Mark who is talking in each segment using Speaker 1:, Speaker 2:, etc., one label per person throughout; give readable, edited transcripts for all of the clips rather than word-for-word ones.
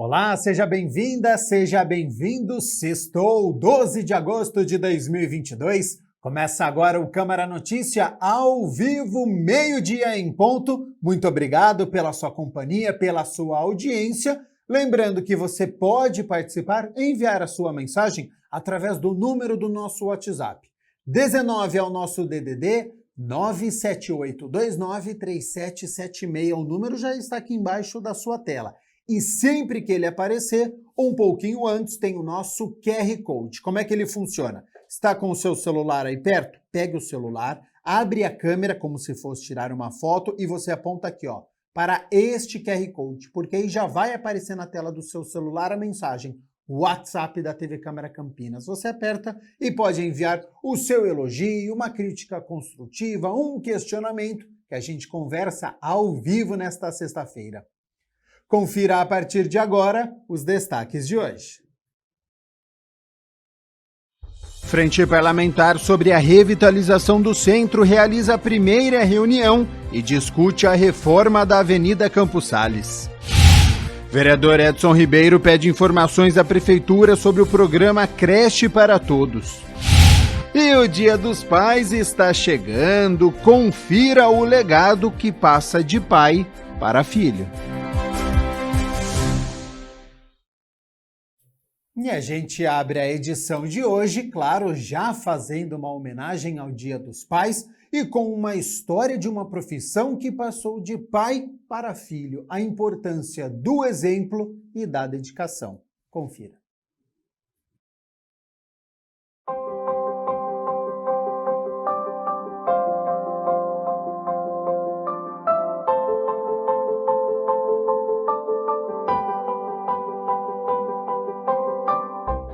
Speaker 1: Olá, seja bem-vinda, seja bem-vindo. Sextou, 12 de agosto de 2022. Começa agora o Câmara Notícia ao vivo, meio-dia em ponto. Muito obrigado pela sua companhia, pela sua audiência. Lembrando que você pode participar e enviar a sua mensagem através do número do nosso WhatsApp. 19 é o nosso DDD, 978293776. O número já está aqui embaixo da sua tela. E sempre que ele aparecer, um pouquinho antes, tem o nosso QR Code. Como é que ele funciona? Está com o seu celular aí perto? Pegue o celular, abre a câmera como se fosse tirar uma foto e você aponta aqui, ó, para este QR Code, porque aí já vai aparecer na tela do seu celular a mensagem WhatsApp da TV Câmara Campinas. Você aperta e pode enviar o seu elogio, uma crítica construtiva, um questionamento que a gente conversa ao vivo nesta sexta-feira. Confira a partir de agora os destaques de hoje. Frente Parlamentar sobre a revitalização do centro realiza a primeira reunião e discute a reforma da Avenida Campos Sales. Vereador Edson Ribeiro pede informações à Prefeitura sobre o programa Creche para Todos. E o Dia dos Pais está chegando. Confira o legado que passa de pai para filho. E a gente abre a edição de hoje, claro, já fazendo uma homenagem ao Dia dos Pais e com uma história de uma profissão que passou de pai para filho, a importância do exemplo e da dedicação. Confira.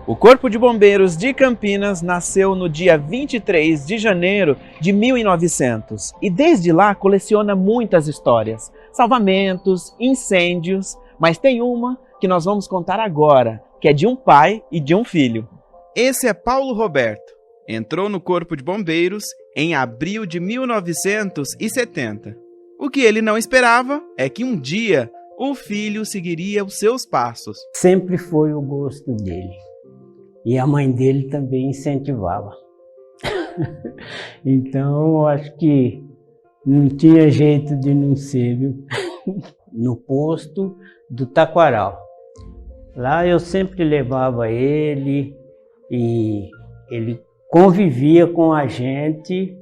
Speaker 2: O Corpo de Bombeiros de Campinas nasceu no dia 23 de janeiro de 1900 e desde lá coleciona muitas histórias, salvamentos, incêndios, mas tem uma que nós vamos contar agora, que é de um pai e de um filho. Esse é Paulo Roberto. Entrou no Corpo de Bombeiros em abril de 1970. O que ele não esperava é que um dia o filho seguiria os seus passos.
Speaker 3: Sempre foi o gosto dele. E a mãe dele também incentivava. Então, eu acho que não tinha jeito de não ser, viu? No posto do Taquaral. Lá eu sempre levava ele e ele convivia com a gente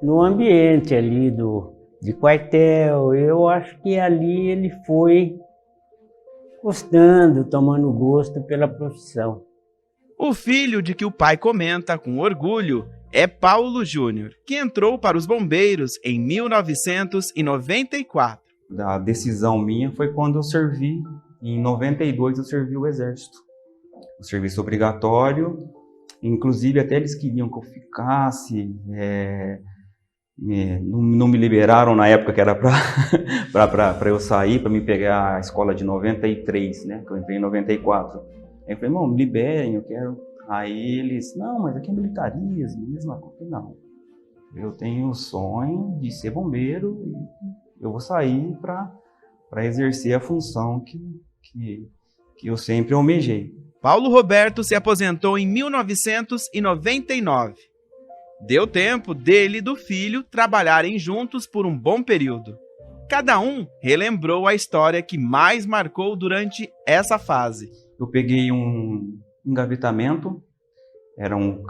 Speaker 3: no ambiente ali de quartel. Eu acho que ali ele foi gostando, tomando gosto pela profissão.
Speaker 2: O filho de que o pai comenta com orgulho é Paulo Júnior, que entrou para os bombeiros em 1994.
Speaker 4: A decisão minha foi quando eu servi, em 92 eu servi o Exército. O serviço obrigatório, inclusive até eles queriam que eu ficasse, não me liberaram na época que era para eu sair, para me pegar a escola de 93, né, que eu entrei em 94. Aí eu falei, irmão, me liberem, eu quero. Aí eles, não, mas aqui é militarismo, mesma coisa. Eu falei, não, eu tenho o sonho de ser bombeiro e eu vou sair para exercer a função que eu sempre almejei.
Speaker 2: Paulo Roberto se aposentou em 1999. Deu tempo dele e do filho trabalharem juntos por um bom período. Cada um relembrou a história que mais marcou durante essa fase.
Speaker 4: Eu peguei um engavetamento, era um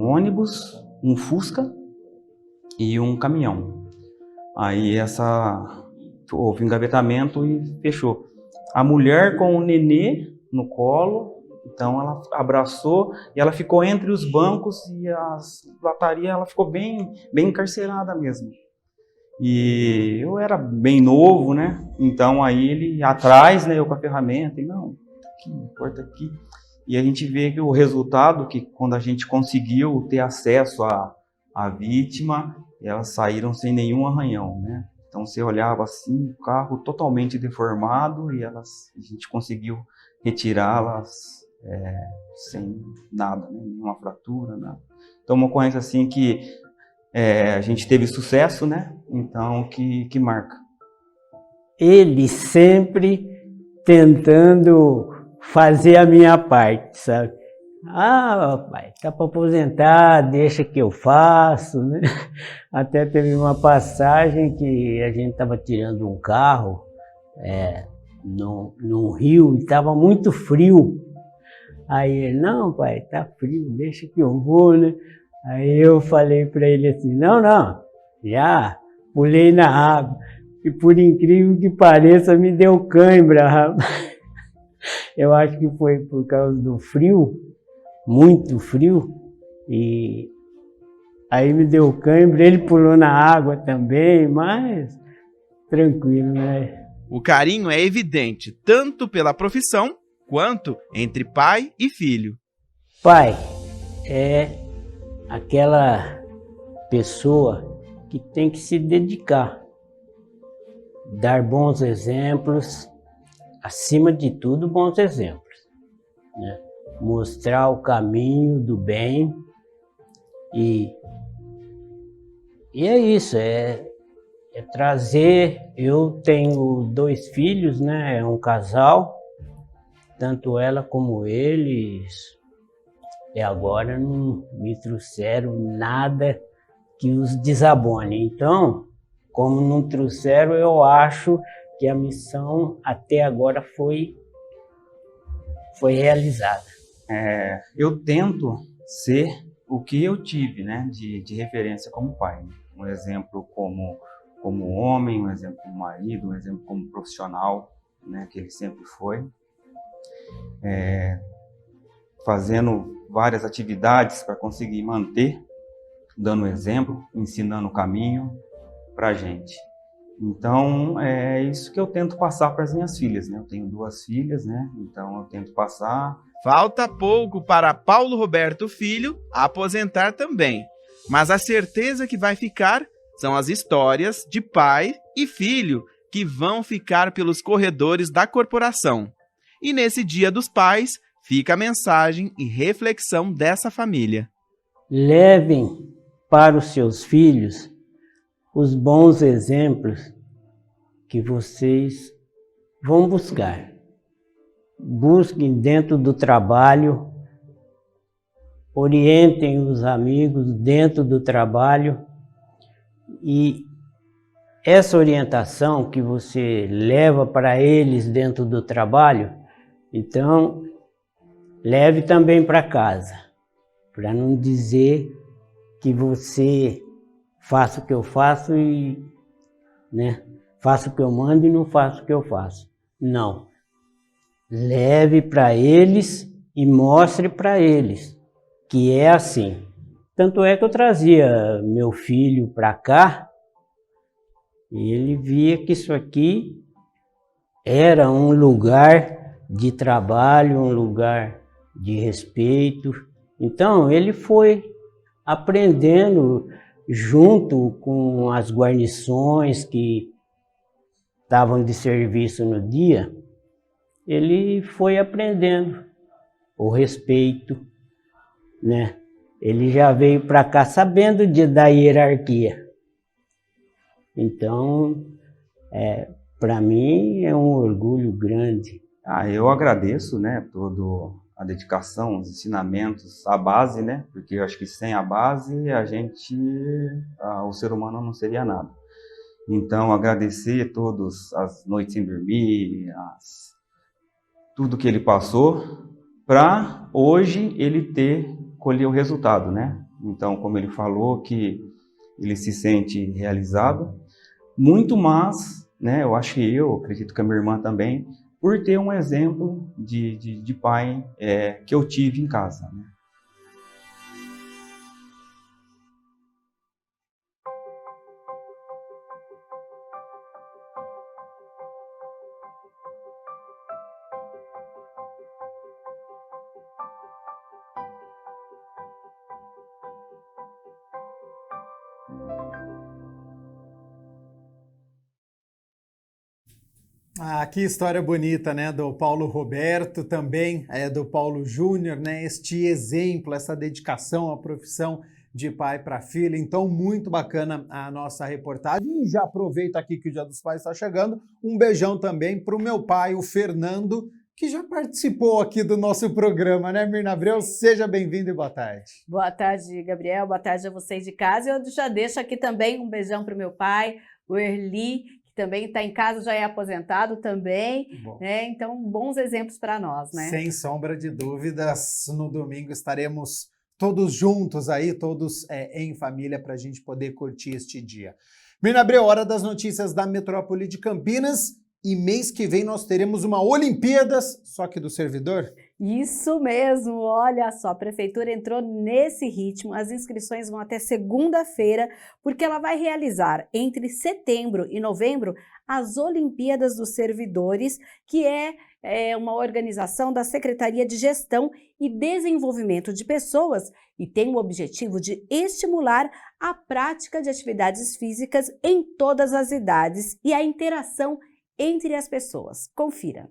Speaker 4: ônibus, um Fusca e um caminhão. Aí houve engavetamento e fechou. A mulher com o nenê no colo, então ela abraçou e ela ficou entre os bancos e as latarias, ela ficou bem encarcerada mesmo. E eu era bem novo, né? Então aí ele atrás, né, eu com a ferramenta, e não, aqui, corta aqui. E a gente vê que o resultado, que quando a gente conseguiu ter acesso à vítima, elas saíram sem nenhum arranhão, né? Então você olhava assim, o carro totalmente deformado e a gente conseguiu retirá-las sem nada, né? Nenhuma fratura, nada. Então uma ocorrência assim que a gente teve sucesso, né? Então que marca.
Speaker 3: Ele sempre tentando fazer a minha parte, sabe? Ah, pai, tá para aposentar, deixa que eu faço, né? Até teve uma passagem que a gente estava tirando um carro num rio e estava muito frio. Aí ele, não, pai, tá frio, deixa que eu vou, né? Aí eu falei para ele assim, não, já pulei na água. E por incrível que pareça, me deu cãibra, rapaz. Eu acho que foi por causa do frio, muito frio, e aí me deu cãibra, ele pulou na água também, mas tranquilo, né?
Speaker 2: O carinho é evidente, tanto pela profissão, quanto entre pai e filho.
Speaker 3: Pai é aquela pessoa que tem que se dedicar, dar bons exemplos, acima de tudo, bons exemplos, né? Mostrar o caminho do bem e é isso, é trazer. Eu tenho 2 filhos, né? É um casal, tanto ela como eles, e agora não me trouxeram nada que os desabone. Então, como não trouxeram, eu acho que a missão até agora foi realizada.
Speaker 4: Eu tento ser o que eu tive, né, de referência como pai. Um exemplo como homem, um exemplo como marido, um exemplo como profissional, né, que ele sempre foi. Fazendo várias atividades para conseguir manter, dando exemplo, ensinando o caminho para a gente. Então, é isso que eu tento passar para as minhas filhas, né? Eu tenho 2 filhas, né? Então, eu tento passar.
Speaker 2: Falta pouco para Paulo Roberto Filho aposentar também, mas a certeza que vai ficar são as histórias de pai e filho que vão ficar pelos corredores da corporação. E nesse Dia dos Pais, fica a mensagem e reflexão dessa família.
Speaker 3: Levem para os seus filhos os bons exemplos que vocês vão buscar. Busquem dentro do trabalho, orientem os amigos dentro do trabalho, e essa orientação que você leva para eles dentro do trabalho, então leve também para casa, para não dizer que você faça o que eu faço e, né, faço o que eu mando e não faço o que eu faço. Não. Leve para eles e mostre para eles que é assim. Tanto é que eu trazia meu filho para cá e ele via que isso aqui era um lugar de trabalho, um lugar de respeito. Então ele foi aprendendo junto com as guarnições que estavam de serviço no dia, ele foi aprendendo o respeito, né? Ele já veio para cá sabendo da hierarquia. Então, para mim é um orgulho grande.
Speaker 4: Eu agradeço, né, toda a dedicação, os ensinamentos, a base, né? Porque eu acho que sem a base o ser humano não seria nada. Então, agradecer todas as noites sem dormir, tudo que ele passou, para hoje ele colher o resultado, né? Então, como ele falou, que ele se sente realizado, muito mais, né? Eu acho que acredito que a minha irmã também, por ter um exemplo de pai que eu tive em casa, né?
Speaker 1: Que história bonita, né? Do Paulo Roberto, também do Paulo Júnior, né? Este exemplo, essa dedicação à profissão de pai para filha. Então, muito bacana a nossa reportagem. E já aproveito aqui que o Dia dos Pais está chegando. Um beijão também para o meu pai, o Fernando, que já participou aqui do nosso programa, né, Mirna Abreu? Seja bem-vindo e boa tarde.
Speaker 5: Boa tarde, Gabriel. Boa tarde a vocês de casa. Eu já deixo aqui também um beijão para o meu pai, o Erli, que também está em casa, já é aposentado também, né? Então, bons exemplos para nós, né?
Speaker 1: Sem sombra de dúvidas, no domingo estaremos todos juntos aí, todos em família, para a gente poder curtir este dia. Mirna Abreu, hora das notícias da Metrópole de Campinas. E mês que vem nós teremos uma Olimpíadas, só que do servidor?
Speaker 5: Isso mesmo, olha só, a prefeitura entrou nesse ritmo, as inscrições vão até segunda-feira, porque ela vai realizar entre setembro e novembro as Olimpíadas dos Servidores, que é uma organização da Secretaria de Gestão e Desenvolvimento de Pessoas e tem o objetivo de estimular a prática de atividades físicas em todas as idades e a interação entre as pessoas. Confira.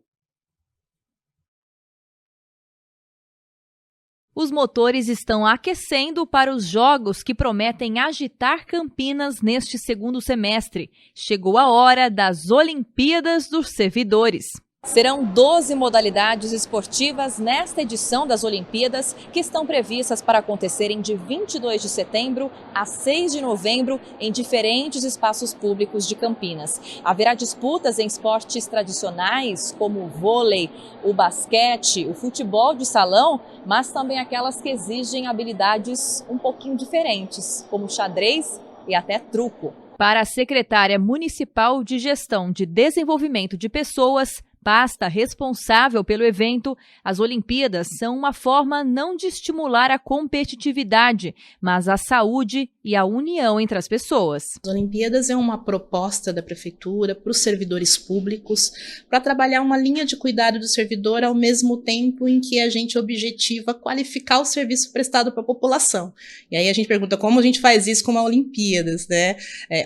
Speaker 6: Os motores estão aquecendo para os jogos que prometem agitar Campinas neste segundo semestre. Chegou a hora das Olimpíadas dos Servidores. Serão 12 modalidades esportivas nesta edição das Olimpíadas, que estão previstas para acontecerem de 22 de setembro a 6 de novembro em diferentes espaços públicos de Campinas. Haverá disputas em esportes tradicionais, como o vôlei, o basquete, o futebol de salão, mas também aquelas que exigem habilidades um pouquinho diferentes, como xadrez e até truco. Para a secretária municipal de Gestão de Desenvolvimento de Pessoas, pasta responsável pelo evento, as Olimpíadas são uma forma não de estimular a competitividade, mas a saúde e a união entre as pessoas.
Speaker 7: As Olimpíadas é uma proposta da prefeitura para os servidores públicos, para trabalhar uma linha de cuidado do servidor ao mesmo tempo em que a gente objetiva qualificar o serviço prestado para a população. E aí a gente pergunta como a gente faz isso com as Olimpíadas, né?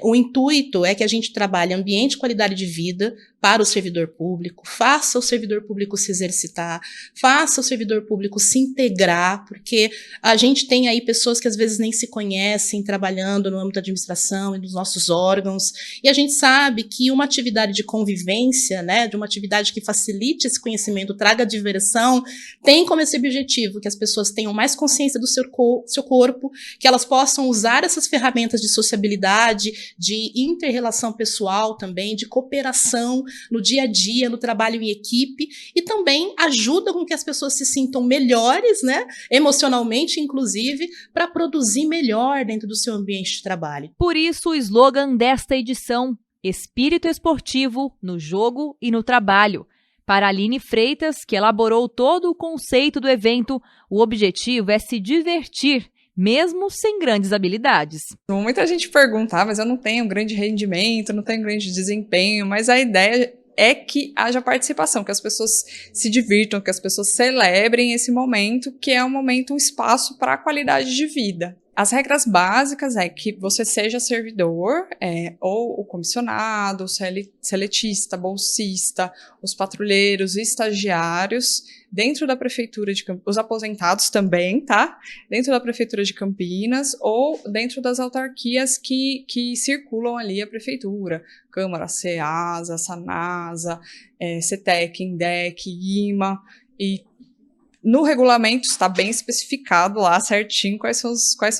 Speaker 7: O intuito é que a gente trabalhe ambiente e qualidade de vida para o servidor público, faça o servidor público se exercitar, faça o servidor público se integrar, porque a gente tem aí pessoas que às vezes nem se conhecem trabalhando no âmbito da administração e dos nossos órgãos, e a gente sabe que uma atividade de convivência, né, de uma atividade que facilite esse conhecimento, traga diversão, tem como esse objetivo que as pessoas tenham mais consciência do seu corpo, que elas possam usar essas ferramentas de sociabilidade, de inter-relação pessoal também, de cooperação no dia a dia, no trabalho em equipe, e também ajuda com que as pessoas se sintam melhores, né, emocionalmente, inclusive, para produzir melhor dentro do seu ambiente de trabalho.
Speaker 6: Por isso, o slogan desta edição, Espírito Esportivo no Jogo e no Trabalho. Para Aline Freitas, que elaborou todo o conceito do evento, o objetivo é se divertir, mesmo sem grandes habilidades.
Speaker 8: Muita gente pergunta, mas eu não tenho grande rendimento, não tenho grande desempenho, mas a ideia é que haja participação, que as pessoas se divirtam, que as pessoas celebrem esse momento, que é um momento, um espaço para a qualidade de vida. As regras básicas é que você seja servidor, ou o comissionado, o seletista, bolsista, os patrulheiros e estagiários, dentro da prefeitura de Campinas, os aposentados também, tá? Dentro da prefeitura de Campinas ou dentro das autarquias que circulam ali a prefeitura, Câmara, CEASA, SANASA, CETEC, INDEC, IMA, e no regulamento está bem especificado lá certinho quais são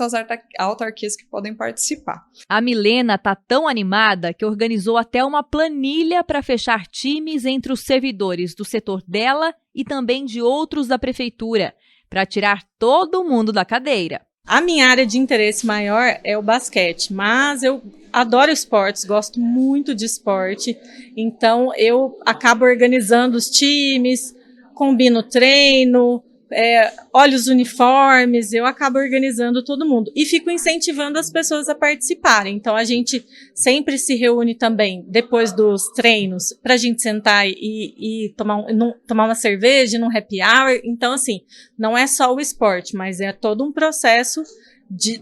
Speaker 8: as autarquias que podem participar.
Speaker 6: A Milena está tão animada que organizou até uma planilha para fechar times entre os servidores do setor dela e também de outros da prefeitura, para tirar todo mundo da cadeira.
Speaker 9: A minha área de interesse maior é o basquete, mas eu adoro esportes, gosto muito de esporte, então eu acabo organizando os times, combino treino, olho os uniformes, eu acabo organizando todo mundo. E fico incentivando as pessoas a participarem. Então, a gente sempre se reúne também, depois dos treinos, para a gente sentar e tomar uma cerveja, num happy hour. Então, assim, não é só o esporte, mas é todo um processo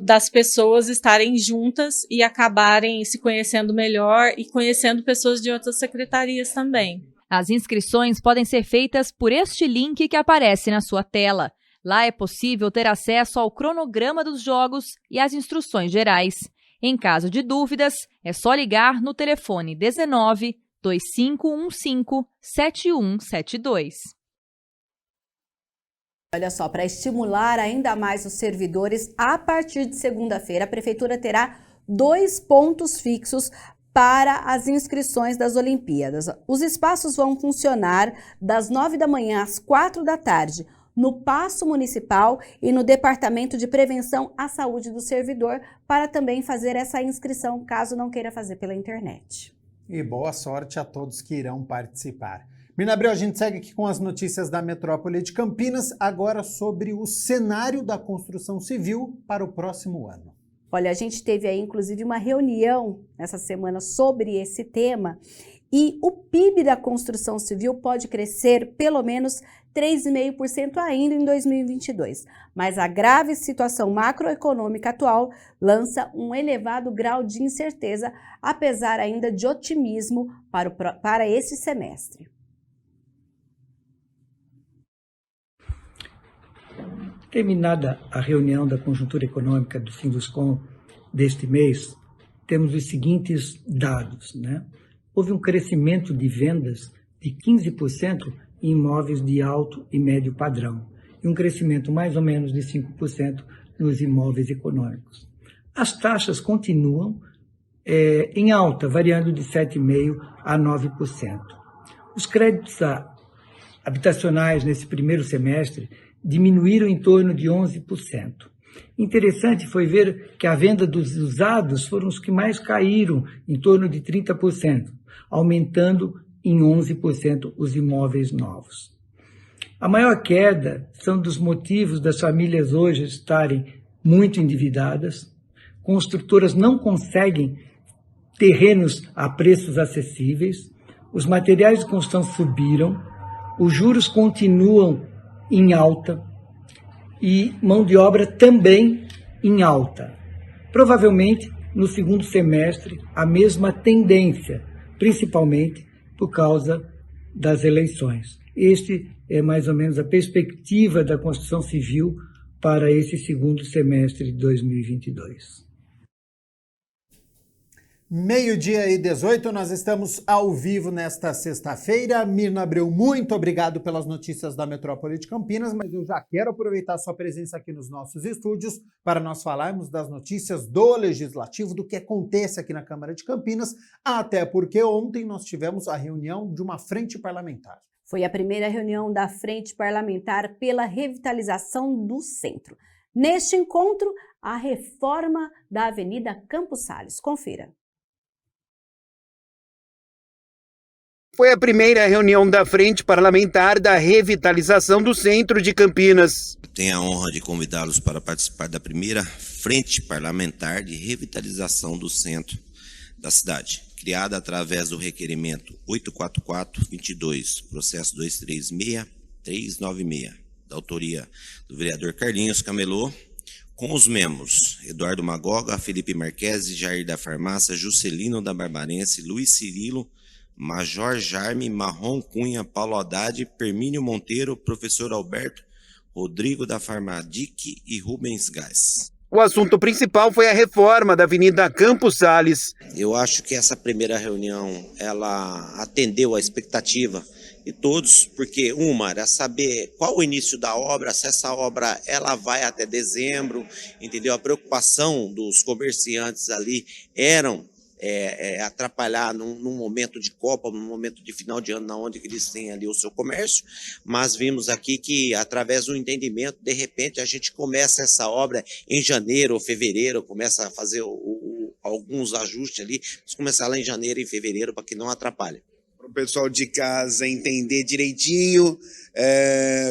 Speaker 9: das pessoas estarem juntas e acabarem se conhecendo melhor e conhecendo pessoas de outras secretarias também.
Speaker 6: As inscrições podem ser feitas por este link que aparece na sua tela. Lá é possível ter acesso ao cronograma dos jogos e às instruções gerais. Em caso de dúvidas, é só ligar no telefone 19 2515 7172.
Speaker 5: Olha só, para estimular ainda mais os servidores, a partir de segunda-feira, a Prefeitura terá 2 pontos fixos para as inscrições das Olimpíadas. Os espaços vão funcionar das 9 da manhã às 4 da tarde, no Paço Municipal e no Departamento de Prevenção à Saúde do Servidor, para também fazer essa inscrição, caso não queira fazer pela internet.
Speaker 1: E boa sorte a todos que irão participar. Mirna Abreu, a gente segue aqui com as notícias da metrópole de Campinas, agora sobre o cenário da construção civil para o próximo ano.
Speaker 5: Olha, a gente teve aí, inclusive, uma reunião nessa semana sobre esse tema e o PIB da construção civil pode crescer pelo menos 3,5% ainda em 2022. Mas a grave situação macroeconômica atual lança um elevado grau de incerteza, apesar ainda de otimismo para esse semestre.
Speaker 10: Terminada a reunião da conjuntura econômica do Sinduscom deste mês, temos os seguintes dados, né? Houve um crescimento de vendas de 15% em imóveis de alto e médio padrão e um crescimento mais ou menos de 5% nos imóveis econômicos. As taxas continuam em alta, variando de 7,5% a 9%. Os créditos habitacionais nesse primeiro semestre diminuíram em torno de 11%. Interessante foi ver que a venda dos usados foram os que mais caíram, em torno de 30%, aumentando em 11% os imóveis novos. A maior queda são dos motivos das famílias hoje estarem muito endividadas, construtoras não conseguem terrenos a preços acessíveis, os materiais de construção subiram, os juros continuam em alta e mão de obra também em alta. Provavelmente, no segundo semestre, a mesma tendência, principalmente por causa das eleições. Este é mais ou menos a perspectiva da construção civil para esse segundo semestre de 2022.
Speaker 1: Meio-dia e 18, nós estamos ao vivo nesta sexta-feira. Mirna Abreu, muito obrigado pelas notícias da metrópole de Campinas, mas eu já quero aproveitar sua presença aqui nos nossos estúdios para nós falarmos das notícias do Legislativo, do que acontece aqui na Câmara de Campinas, até porque ontem nós tivemos a reunião de uma frente parlamentar.
Speaker 5: Foi a primeira reunião da Frente Parlamentar pela Revitalização do Centro. Neste encontro, a reforma da Avenida Campos Sales. Confira.
Speaker 11: Foi a primeira reunião da Frente Parlamentar da Revitalização do Centro de Campinas.
Speaker 12: Tenho a honra de convidá-los para participar da primeira Frente Parlamentar de Revitalização do Centro da cidade, criada através do requerimento 844-22, processo 236396, da autoria do vereador Carlinhos Camelô, com os membros Eduardo Magoga, Felipe Marquesi, Jair da Farmácia, Juscelino da Barbarense, Luiz Cirilo, Major Jaime, Marrom Cunha, Paulo Haddad, Permínio Monteiro, Professor Alberto, Rodrigo da Farmadic e Rubens Gás.
Speaker 11: O assunto principal foi a reforma da Avenida Campos Sales.
Speaker 12: Eu acho que essa primeira reunião, ela atendeu a expectativa de todos, porque uma era saber qual o início da obra, se essa obra ela vai até dezembro, entendeu? A preocupação dos comerciantes ali eram atrapalhar num momento de Copa, num momento de final de ano, onde eles têm ali o seu comércio, mas vimos aqui que através do entendimento, de repente a gente começa essa obra em janeiro ou fevereiro, começa a fazer alguns ajustes ali, vamos começar lá em janeiro e fevereiro para que não atrapalhe.
Speaker 13: Para o pessoal de casa entender direitinho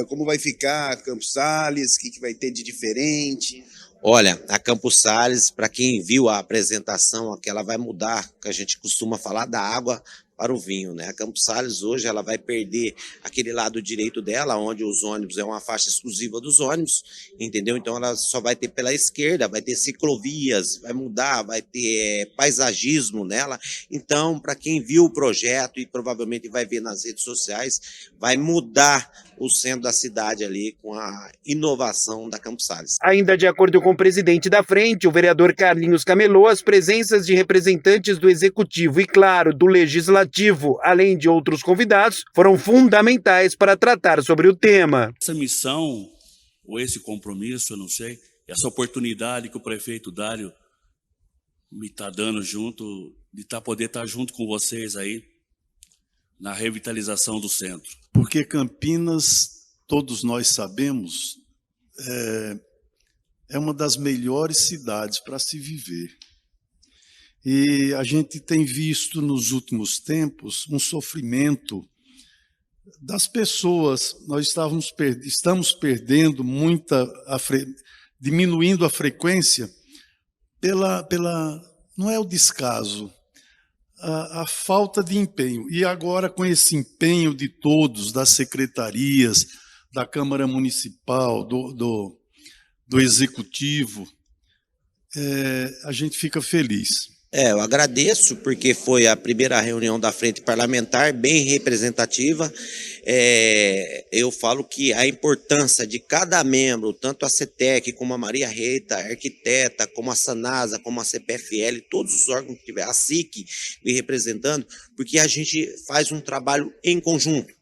Speaker 13: como vai ficar a Campos Sales, o que vai ter de diferente.
Speaker 12: Olha, a Campos Sales, para quem viu a apresentação, que ela vai mudar, que a gente costuma falar da água para o vinho, né? A Campos Sales hoje ela vai perder aquele lado direito dela, onde os ônibus é uma faixa exclusiva dos ônibus, entendeu? Então ela só vai ter pela esquerda, vai ter ciclovias, vai mudar, vai ter paisagismo nela. Então, para quem viu o projeto e provavelmente vai ver nas redes sociais, vai mudar o centro da cidade ali com a inovação da Campos Sales.
Speaker 11: Ainda de acordo com o presidente da frente, o vereador Carlinhos Camelô, as presenças de representantes do Executivo e, claro, do Legislativo, além de outros convidados, foram fundamentais para tratar sobre o tema.
Speaker 14: Essa missão, ou esse compromisso, eu não sei, essa oportunidade que o prefeito Dário me está dando junto, de poder estar junto com vocês aí, na revitalização do centro.
Speaker 15: Porque Campinas, todos nós sabemos, é uma das melhores cidades para se viver. E a gente tem visto nos últimos tempos um sofrimento das pessoas. Nós estamos perdendo diminuindo a frequência não é o descaso, a falta de empenho. E agora, com esse empenho de todos, das secretarias, da Câmara Municipal, do Executivo, a gente fica feliz.
Speaker 12: Eu agradeço, porque foi a primeira reunião da Frente Parlamentar, bem representativa. Eu falo que a importância de cada membro, tanto a CETEC, como a Maria Rita, a arquiteta, como a Sanasa, como a CPFL, todos os órgãos que tiver, a SIC me representando, porque a gente faz um trabalho em conjunto.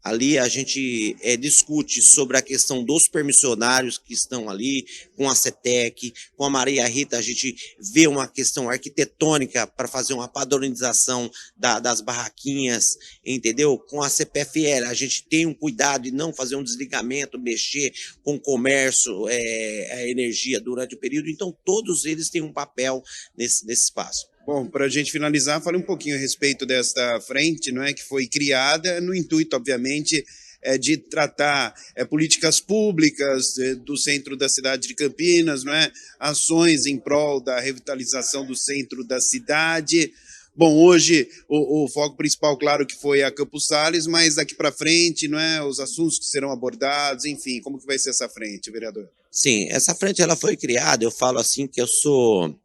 Speaker 12: Ali a gente discute sobre a questão dos permissionários que estão ali, com a CETEC, com a Maria Rita, a gente vê uma questão arquitetônica para fazer uma padronização das barraquinhas, entendeu? Com a CPFL, a gente tem um cuidado de não fazer um desligamento, mexer com o comércio, a energia durante o período, então todos eles têm um papel nesse espaço.
Speaker 13: Bom, para a gente finalizar, fale um pouquinho a respeito desta frente, não é, que foi criada no intuito, obviamente, de tratar políticas públicas do centro da cidade de Campinas, não é, ações em prol da revitalização do centro da cidade. Bom, hoje o foco principal, claro, que foi a Campos Sales, mas daqui para frente, não é, os assuntos que serão abordados, enfim, como que vai ser essa frente, vereador?
Speaker 12: Sim, essa frente ela foi criada, eu falo assim que eu sou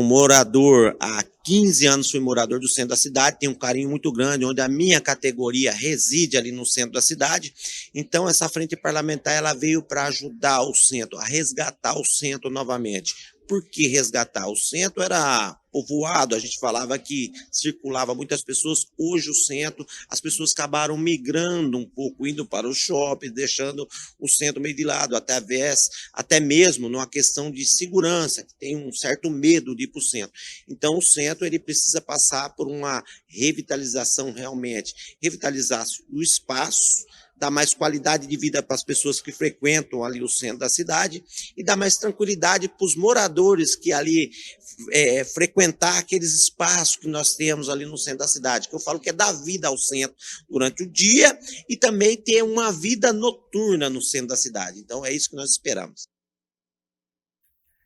Speaker 12: morador, há 15 anos fui morador do centro da cidade, tenho um carinho muito grande, onde a minha categoria reside ali no centro da cidade. Então essa frente parlamentar ela veio para ajudar o centro, a resgatar o centro novamente. Por que resgatar? O centro era povoado, a gente falava que circulava muitas pessoas, hoje o centro, as pessoas acabaram migrando um pouco, indo para o shopping, deixando o centro meio de lado, até mesmo numa questão de segurança, que tem um certo medo de ir para o centro. Então o centro ele precisa passar por uma revitalização realmente, revitalizar o espaço, dar mais qualidade de vida para as pessoas que frequentam ali o centro da cidade e dar mais tranquilidade para os moradores que ali frequentar aqueles espaços que nós temos ali no centro da cidade, que eu falo que é dar vida ao centro durante o dia e também ter uma vida noturna no centro da cidade. Então é isso que nós esperamos.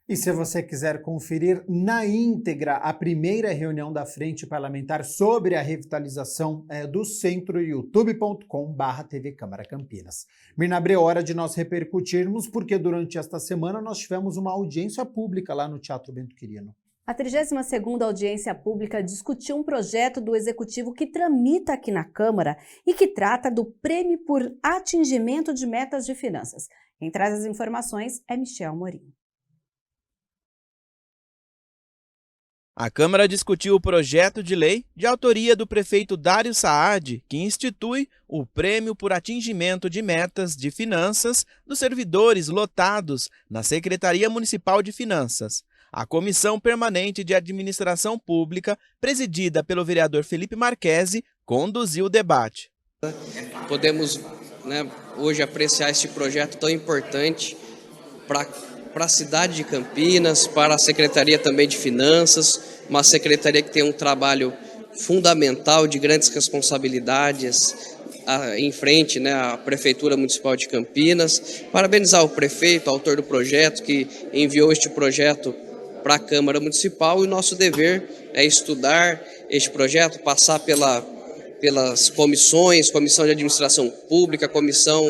Speaker 1: E se você quiser conferir na íntegra a primeira reunião da Frente Parlamentar sobre a revitalização do centro, youtube.com/TV Câmara Campinas. Mirna Abreu, hora de nós repercutirmos, porque durante esta semana nós tivemos uma audiência pública lá no Teatro Bento Quirino.
Speaker 5: A 32ª audiência pública discutiu um projeto do Executivo que tramita aqui na Câmara e que trata do Prêmio por Atingimento de Metas de Finanças. Quem traz as informações é Michel Morim.
Speaker 2: A Câmara discutiu o projeto de lei de autoria do prefeito Dário Saad, que institui o Prêmio por Atingimento de Metas de Finanças dos servidores lotados na Secretaria Municipal de Finanças. A Comissão Permanente de Administração Pública, presidida pelo vereador Felipe Marquesi, conduziu o debate.
Speaker 16: Podemos, hoje apreciar este projeto tão importante para a cidade de Campinas, para a Secretaria também de Finanças, uma secretaria que tem um trabalho fundamental de grandes responsabilidades em frente à Prefeitura Municipal de Campinas. Parabenizar o prefeito, autor do projeto, que enviou este projeto para a Câmara Municipal, e o nosso dever é estudar este projeto, passar pelas comissões, Comissão de Administração Pública, Comissão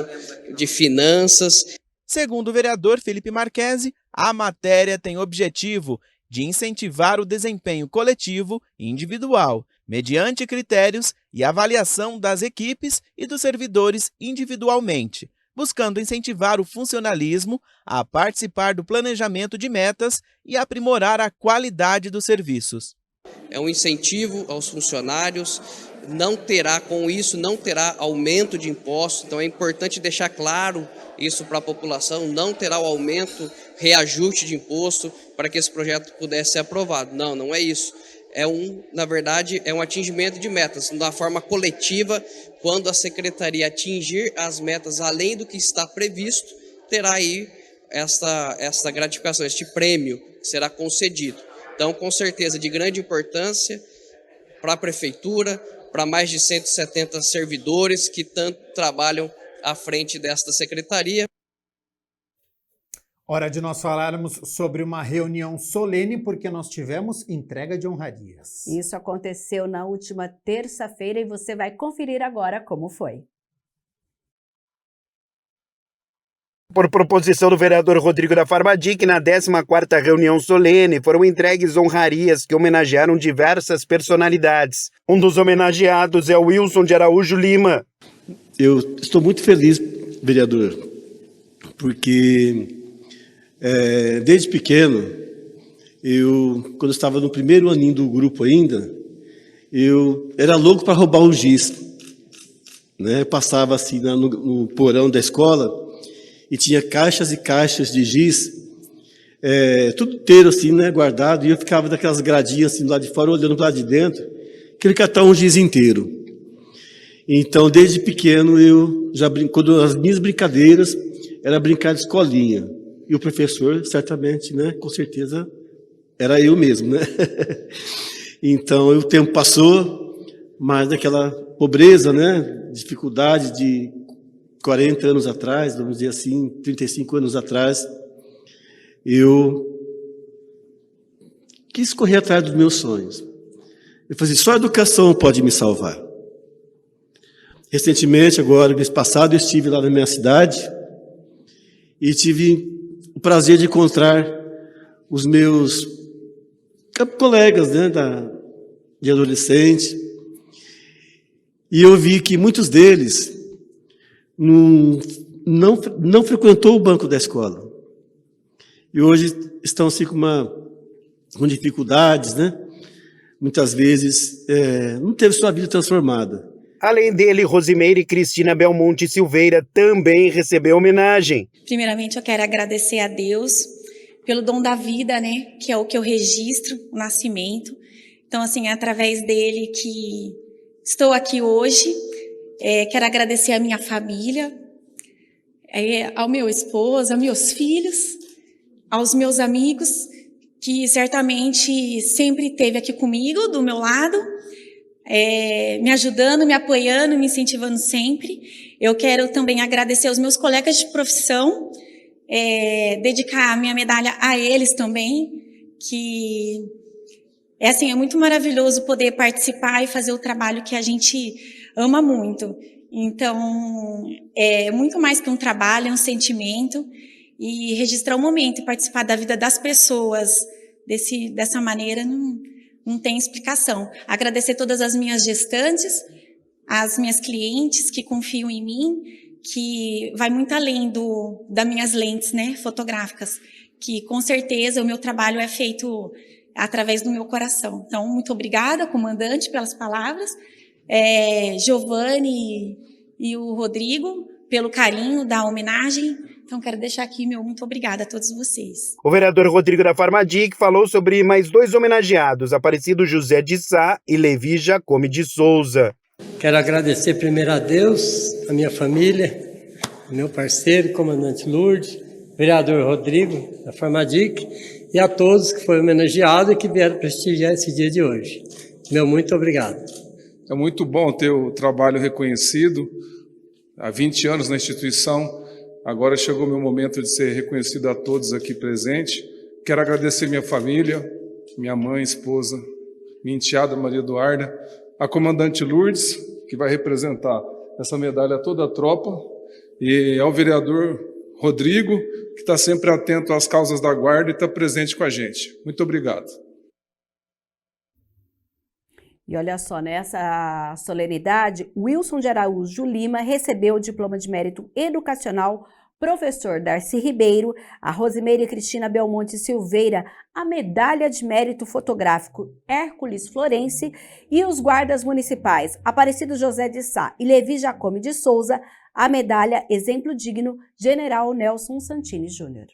Speaker 16: de Finanças.
Speaker 2: Segundo o vereador Felipe Marquesi, a matéria tem o objetivo de incentivar o desempenho coletivo e individual, mediante critérios e avaliação das equipes e dos servidores individualmente, buscando incentivar o funcionalismo a participar do planejamento de metas e aprimorar a qualidade dos serviços.
Speaker 16: É um incentivo aos funcionários, com isso não terá aumento de impostos, então é importante deixar claro isso para a população, não terá o aumento, reajuste de imposto para que esse projeto pudesse ser aprovado. Não é isso. Na verdade, é um atingimento de metas, da forma coletiva. Quando a Secretaria atingir as metas além do que está previsto, terá aí esta gratificação, este prêmio que será concedido. Então, com certeza, de grande importância para a Prefeitura, para mais de 170 servidores que tanto trabalham à frente desta Secretaria.
Speaker 1: Hora de nós falarmos sobre uma reunião solene, porque nós tivemos entrega de honrarias.
Speaker 5: Isso aconteceu na última terça-feira e você vai conferir agora como foi.
Speaker 11: Por proposição do vereador Rodrigo da Farmadic, na 14ª reunião solene, foram entregues honrarias que homenagearam diversas personalidades. Um dos homenageados é o Wilson de Araújo Lima.
Speaker 17: Eu estou muito feliz, vereador, porque desde pequeno, quando eu estava no primeiro aninho do grupo ainda, eu era louco para roubar um giz. Né? Eu passava assim no porão da escola e tinha caixas e caixas de giz, tudo inteiro assim, né, guardado, e eu ficava daquelas gradinhas assim do lado de fora, olhando para lá de dentro, queria catar um giz inteiro. Então, desde pequeno, eu já quando as minhas brincadeiras era brincar de escolinha. E o professor, certamente, né, com certeza, era eu mesmo, né? Então, o tempo passou, mas daquela pobreza, né, dificuldade de 40 anos atrás, vamos dizer assim, 35 anos atrás, eu quis correr atrás dos meus sonhos. Eu falei, só a educação pode me salvar. Recentemente, agora, mês passado, eu estive lá na minha cidade e tive o prazer de encontrar os meus colegas, né, de adolescente, e eu vi que muitos deles não frequentou o banco da escola. E hoje estão assim com dificuldades, né? Muitas vezes não teve sua vida transformada.
Speaker 11: Além dele, Rosimeire Cristina Belmonte Silveira também recebeu homenagem.
Speaker 18: Primeiramente, eu quero agradecer a Deus pelo dom da vida, né? Que é o que eu registro, o nascimento. Então, assim, é através dele que estou aqui hoje. Quero agradecer a minha família, ao meu esposo, aos meus filhos, aos meus amigos, que certamente sempre esteve aqui comigo, do meu lado, me ajudando, me apoiando, me incentivando sempre. Eu quero também agradecer aos meus colegas de profissão, dedicar a minha medalha a eles também, que é muito maravilhoso poder participar e fazer o trabalho que a gente ama muito. Então, é muito mais que um trabalho, é um sentimento, e registrar o momento e participar da vida das pessoas dessa maneira não tem explicação. Agradecer todas as minhas gestantes, as minhas clientes que confiam em mim, que vai muito além das minhas lentes, né, fotográficas, que com certeza o meu trabalho é feito através do meu coração. Então, muito obrigada, comandante, pelas palavras, Giovanni e o Rodrigo, pelo carinho da homenagem. Então, quero deixar aqui meu muito obrigada a todos vocês.
Speaker 11: O vereador Rodrigo da Farmadic falou sobre mais dois homenageados, Aparecido José de Sá e Levi Jacome de Souza.
Speaker 19: Quero agradecer primeiro a Deus, a minha família, meu parceiro, comandante Lourdes, vereador Rodrigo da Farmadic, e a todos que foram homenageados e que vieram prestigiar esse dia de hoje. Meu muito obrigado.
Speaker 20: É muito bom ter o trabalho reconhecido. Há 20 anos na instituição, agora chegou o meu momento de ser reconhecido a todos aqui presentes. Quero agradecer minha família, minha mãe, esposa, minha enteada Maria Eduarda, a comandante Lourdes, que vai representar essa medalha a toda a tropa, e ao vereador Rodrigo, que está sempre atento às causas da guarda e está presente com a gente. Muito obrigado.
Speaker 5: E olha só, nessa solenidade, Wilson de Araújo Lima recebeu o diploma de mérito educacional professor Darcy Ribeiro, a Rosimeire Cristina Belmonte Silveira, a medalha de mérito fotográfico Hércules Florense e os guardas municipais Aparecido José de Sá e Levi Jacome de Souza, a medalha Exemplo Digno General Nelson Santini Júnior.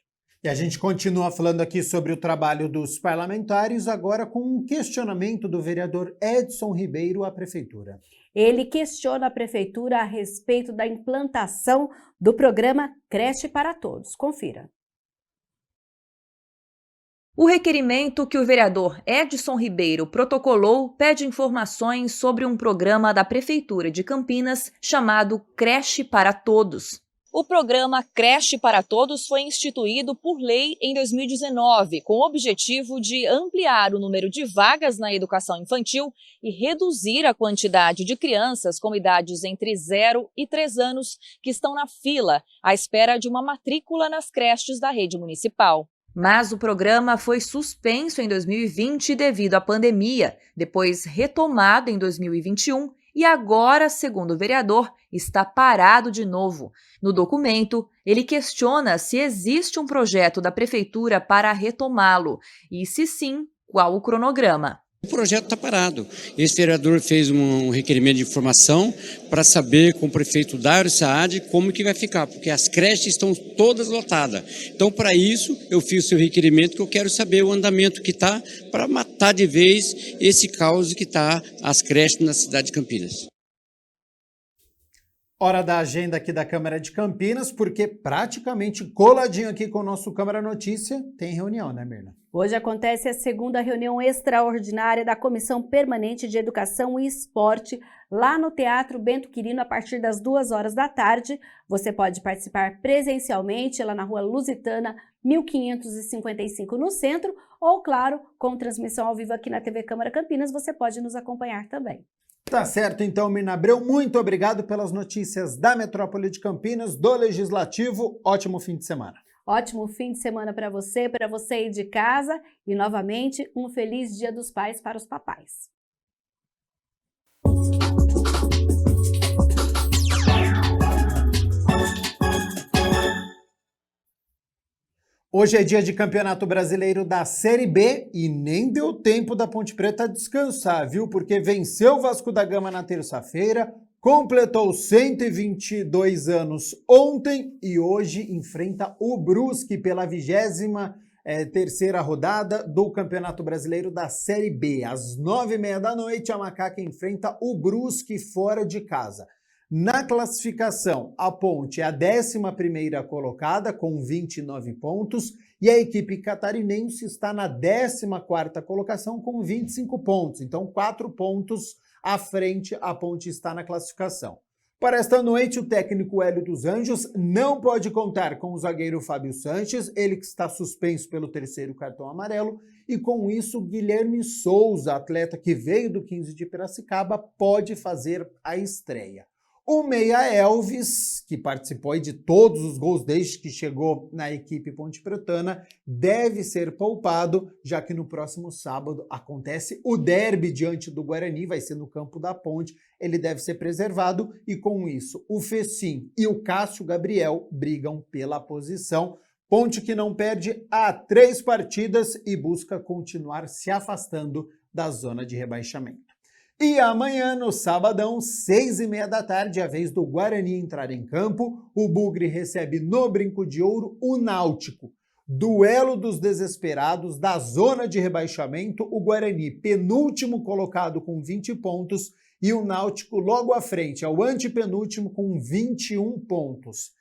Speaker 1: E a gente continua falando aqui sobre o trabalho dos parlamentares, agora com um questionamento do vereador Edson Ribeiro à Prefeitura.
Speaker 5: Ele questiona a Prefeitura a respeito da implantação do programa Creche para Todos. Confira.
Speaker 6: O requerimento que o vereador Edson Ribeiro protocolou pede informações sobre um programa da Prefeitura de Campinas chamado Creche para Todos. O programa Creche para Todos foi instituído por lei em 2019, com o objetivo de ampliar o número de vagas na educação infantil e reduzir a quantidade de crianças com idades entre 0 e 3 anos que estão na fila à espera de uma matrícula nas creches da rede municipal. Mas o programa foi suspenso em 2020 devido à pandemia, depois retomado em 2021 e agora, segundo o vereador, está parado de novo. No documento, ele questiona se existe um projeto da Prefeitura para retomá-lo e, se sim, qual o cronograma.
Speaker 21: O projeto está parado. Esse vereador fez um requerimento de informação para saber com o prefeito Dário Saad como que vai ficar, porque as creches estão todas lotadas. Então, para isso, eu fiz o seu requerimento, que eu quero saber o andamento que está para matar de vez esse caos que está as creches na cidade de Campinas.
Speaker 1: Hora da agenda aqui da Câmara de Campinas, porque praticamente coladinho aqui com o nosso Câmara Notícia, tem reunião, né, Mirna?
Speaker 5: Hoje acontece a segunda reunião extraordinária da Comissão Permanente de Educação e Esporte, lá no Teatro Bento Quirino, a partir das 2h da tarde. Você pode participar presencialmente lá na Rua Lusitana, 1555 no centro, ou, claro, com transmissão ao vivo aqui na TV Câmara Campinas, você pode nos acompanhar também.
Speaker 1: Tá certo, então, Mirna Abreu, muito obrigado pelas notícias da Metrópole de Campinas, do Legislativo. Ótimo fim de semana.
Speaker 5: Ótimo fim de semana para você aí de casa e, novamente, um feliz Dia dos Pais para os papais.
Speaker 1: Hoje é dia de Campeonato Brasileiro da Série B e nem deu tempo da Ponte Preta descansar, viu? Porque venceu o Vasco da Gama na terça-feira, completou 122 anos ontem e hoje enfrenta o Brusque pela 23ª rodada do Campeonato Brasileiro da Série B. Às 9h30 da noite, a Macaca enfrenta o Brusque fora de casa. Na classificação, a Ponte é a 11ª colocada com 29 pontos e a equipe catarinense está na 14ª colocação com 25 pontos. Então, 4 pontos à frente, a Ponte está na classificação. Para esta noite, o técnico Hélio dos Anjos não pode contar com o zagueiro Fábio Sanches, ele que está suspenso pelo 3º cartão amarelo, e com isso, Guilherme Souza, atleta que veio do 15 de Piracicaba, pode fazer a estreia. O meia Elvis, que participou de todos os gols desde que chegou na equipe pontepretana, deve ser poupado, já que no próximo sábado acontece o derby diante do Guarani, vai ser no campo da Ponte, ele deve ser preservado e com isso o Fecim e o Cássio Gabriel brigam pela posição. Ponte que não perde há 3 partidas e busca continuar se afastando da zona de rebaixamento. E amanhã, no sabadão, 6h30 da tarde, a vez do Guarani entrar em campo, o Bugre recebe no Brinco de Ouro o Náutico. Duelo dos desesperados da zona de rebaixamento, o Guarani penúltimo colocado com 20 pontos e o Náutico logo à frente, ao antepenúltimo com 21 pontos.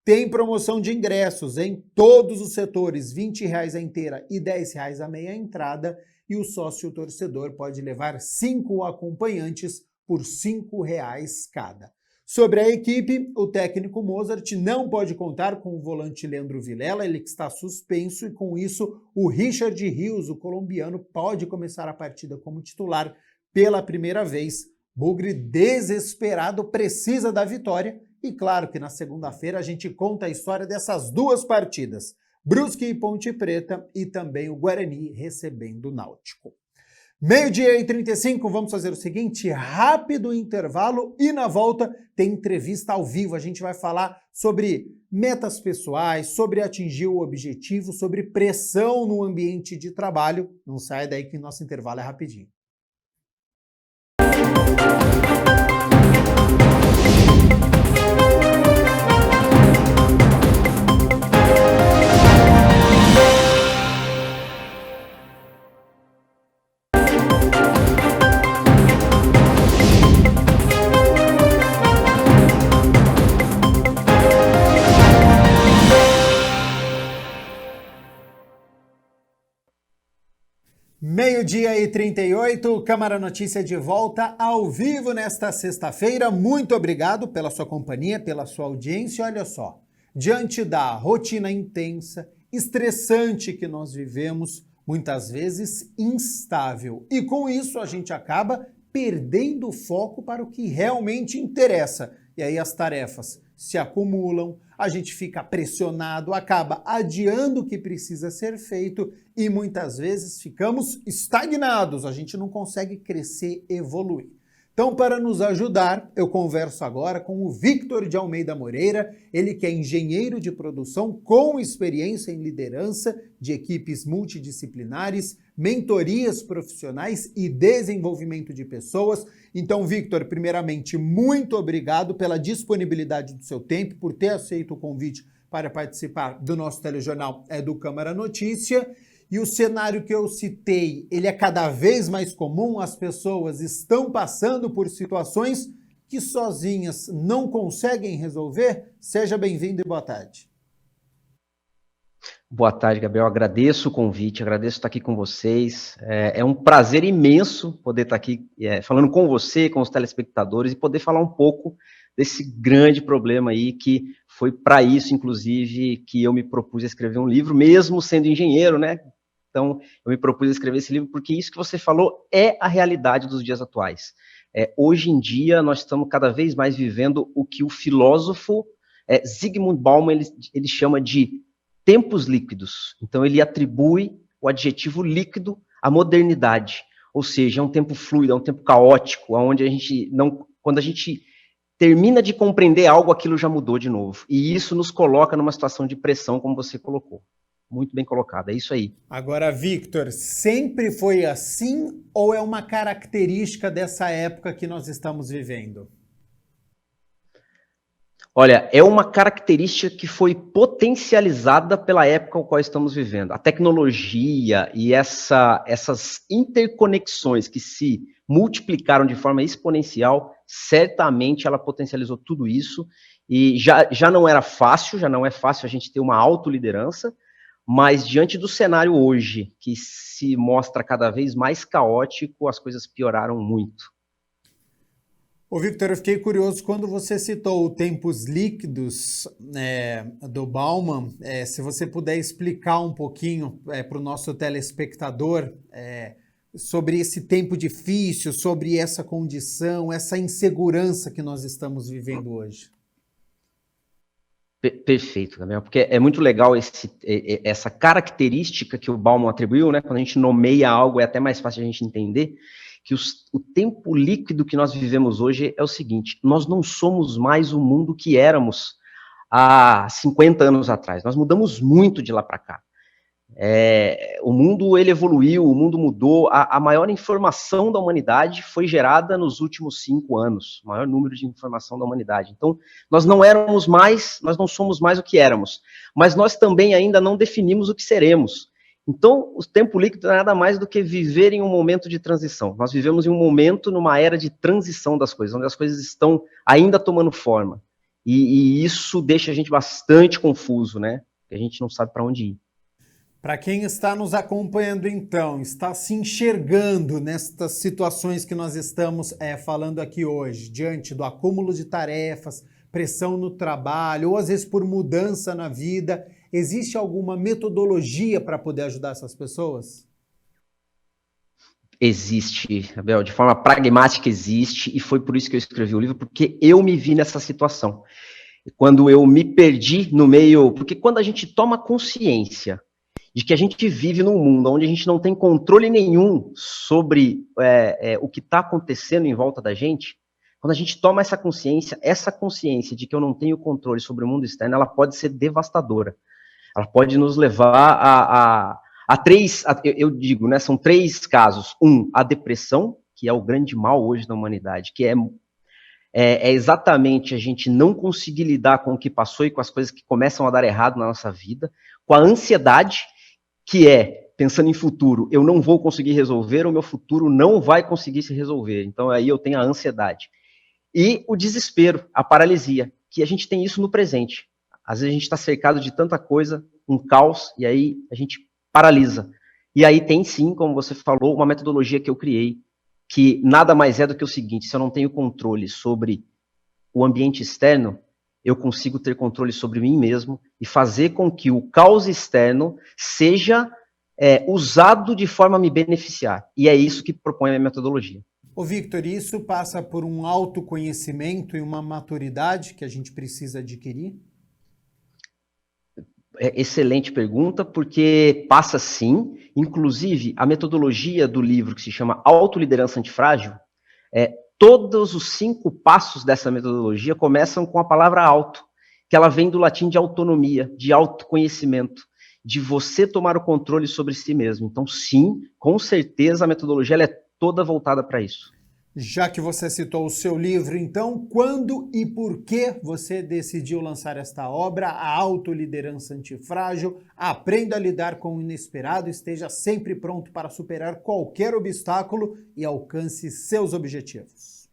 Speaker 1: Tem promoção de ingressos em todos os setores, R$20 a inteira e R$10 a meia entrada, e o sócio torcedor pode levar 5 acompanhantes por R$5 cada. Sobre a equipe, o técnico Mozart não pode contar com o volante Leandro Vilela, ele que está suspenso, e com isso o Richard Rios, o colombiano, pode começar a partida como titular pela primeira vez. Bugre, desesperado, precisa da vitória, e claro que na segunda-feira a gente conta a história dessas duas partidas, Brusque e Ponte Preta, e também o Guarani recebendo o Náutico. 12h35, vamos fazer o seguinte, rápido intervalo, e na volta tem entrevista ao vivo. A gente vai falar sobre metas pessoais, sobre atingir o objetivo, sobre pressão no ambiente de trabalho. Não sai daí que nosso intervalo é rapidinho. Meio-dia e 38, Câmara Notícia de volta ao vivo nesta sexta-feira. Muito obrigado pela sua companhia, pela sua audiência. Olha só, diante da rotina intensa, estressante que nós vivemos, muitas vezes instável, e com isso a gente acaba perdendo o foco para o que realmente interessa. E aí as tarefas se acumulam, a gente fica pressionado, acaba adiando o que precisa ser feito e muitas vezes ficamos estagnados, a gente não consegue crescer, evoluir. Então, para nos ajudar, eu converso agora com o Victor de Almeida Moreira, ele que é engenheiro de produção com experiência em liderança de equipes multidisciplinares, mentorias profissionais e desenvolvimento de pessoas. Então, Victor, primeiramente, muito obrigado pela disponibilidade do seu tempo, por ter aceito o convite para participar do nosso telejornal do Câmara Notícia. E o cenário que eu citei, ele é cada vez mais comum, as pessoas estão passando por situações que sozinhas não conseguem resolver. Seja bem-vindo e boa tarde.
Speaker 3: Boa tarde, Gabriel. Agradeço o convite, agradeço estar aqui com vocês. É um prazer imenso poder estar aqui falando com você, com os telespectadores, e poder falar um pouco desse grande problema aí, que foi para isso, inclusive, que eu me propus a escrever um livro, mesmo sendo engenheiro, né? Então, eu me propus a escrever esse livro porque isso que você falou é a realidade dos dias atuais. Hoje em dia, nós estamos cada vez mais vivendo o que o filósofo Zygmunt Bauman ele chama de tempos líquidos. Então, ele atribui o adjetivo líquido à modernidade. Ou seja, é um tempo fluido, é um tempo caótico, onde a gente não... Quando a gente termina de compreender algo, aquilo já mudou de novo. E isso nos coloca numa situação de pressão, como você colocou. Muito bem colocado, é isso aí.
Speaker 1: Agora, Victor, sempre foi assim ou é uma característica dessa época que nós estamos vivendo?
Speaker 3: Olha, é uma característica que foi potencializada pela época ao qual estamos vivendo. A tecnologia e essas interconexões que se multiplicaram de forma exponencial, certamente ela potencializou tudo isso, e já não era fácil, já não é fácil a gente ter uma autoliderança, mas diante do cenário hoje, que se mostra cada vez mais caótico, as coisas pioraram muito.
Speaker 1: Ô Victor, eu fiquei curioso quando você citou o Tempos Líquidos do Bauman, se você puder explicar um pouquinho para o nosso telespectador sobre esse tempo difícil, sobre essa condição, essa insegurança que nós estamos vivendo hoje.
Speaker 3: Perfeito, Gabriel, porque é muito legal essa característica que o Bauman atribuiu, né? Quando a gente nomeia algo, é até mais fácil a gente entender que o tempo líquido que nós vivemos hoje é o seguinte: nós não somos mais o mundo que éramos há 50 anos atrás, nós mudamos muito de lá para cá. O mundo ele evoluiu, o mundo mudou, a maior informação da humanidade foi gerada nos últimos 5 anos, o maior número de informação da humanidade. Então, nós não somos mais o que éramos, mas nós também ainda não definimos o que seremos. Então, o tempo líquido é nada mais do que viver em um momento de transição. Nós vivemos em um momento, numa era de transição das coisas, onde as coisas estão ainda tomando forma. E isso deixa a gente bastante confuso, né? Porque a gente não sabe para onde ir.
Speaker 1: Para quem está nos acompanhando, então, está se enxergando nestas situações que nós estamos falando aqui hoje, diante do acúmulo de tarefas, pressão no trabalho, ou às vezes por mudança na vida, existe alguma metodologia para poder ajudar essas pessoas?
Speaker 3: Existe, Abel, de forma pragmática existe, e foi por isso que eu escrevi o livro, porque eu me vi nessa situação. Quando eu me perdi no meio, porque quando a gente toma consciência de que a gente vive num mundo onde a gente não tem controle nenhum sobre o que está acontecendo em volta da gente, quando a gente toma essa consciência de que eu não tenho controle sobre o mundo externo, ela pode ser devastadora. Ela pode nos levar eu digo, né, são 3 casos. A depressão, que é o grande mal hoje da humanidade, que é exatamente a gente não conseguir lidar com o que passou e com as coisas que começam a dar errado na nossa vida, com a ansiedade, que pensando em futuro, eu não vou conseguir resolver, o meu futuro não vai conseguir se resolver. Então aí eu tenho a ansiedade. E o desespero, a paralisia, que a gente tem isso no presente. Às vezes a gente está cercado de tanta coisa, um caos, e aí a gente paralisa. E aí tem sim, como você falou, uma metodologia que eu criei, que nada mais é do que o seguinte: se eu não tenho controle sobre o ambiente externo, eu consigo ter controle sobre mim mesmo e fazer com que o caos externo seja usado de forma a me beneficiar. E é isso que propõe a minha metodologia.
Speaker 1: Ô Victor, isso passa por um autoconhecimento e uma maturidade que a gente precisa adquirir?
Speaker 3: Excelente pergunta, porque passa sim. Inclusive, a metodologia do livro, que se chama Autoliderança Antifrágil, todos os 5 passos dessa metodologia começam com a palavra auto, que ela vem do latim de autonomia, de autoconhecimento, de você tomar o controle sobre si mesmo. Então, sim, com certeza a metodologia ela é toda voltada para isso.
Speaker 1: Já que você citou o seu livro, então, quando e por que você decidiu lançar esta obra, A Autoliderança Antifrágil? Aprenda a lidar com o inesperado, esteja sempre pronto para superar qualquer obstáculo e alcance seus objetivos.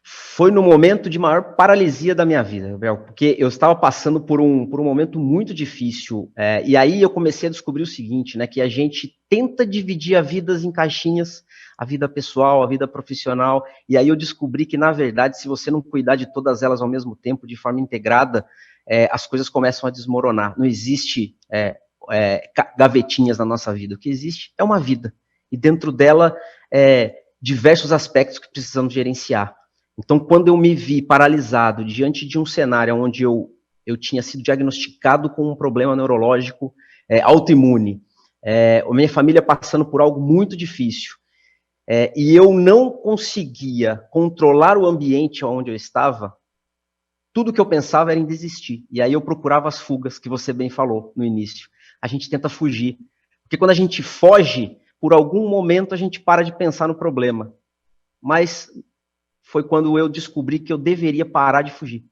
Speaker 3: Foi no momento de maior paralisia da minha vida, Gabriel, porque eu estava passando por um momento muito difícil, e aí eu comecei a descobrir o seguinte, né, que a gente tenta dividir a vida em caixinhas, a vida pessoal, a vida profissional, e aí eu descobri que, na verdade, se você não cuidar de todas elas ao mesmo tempo, de forma integrada, as coisas começam a desmoronar. Não existe gavetinhas na nossa vida, o que existe é uma vida, e dentro dela, diversos aspectos que precisamos gerenciar. Então, quando eu me vi paralisado diante de um cenário onde eu tinha sido diagnosticado com um problema neurológico autoimune, a minha família passando por algo muito difícil, e eu não conseguia controlar o ambiente onde eu estava, tudo que eu pensava era em desistir. E aí eu procurava as fugas, que você bem falou no início. A gente tenta fugir. Porque quando a gente foge, por algum momento a gente para de pensar no problema. Mas foi quando eu descobri que eu deveria parar de fugir.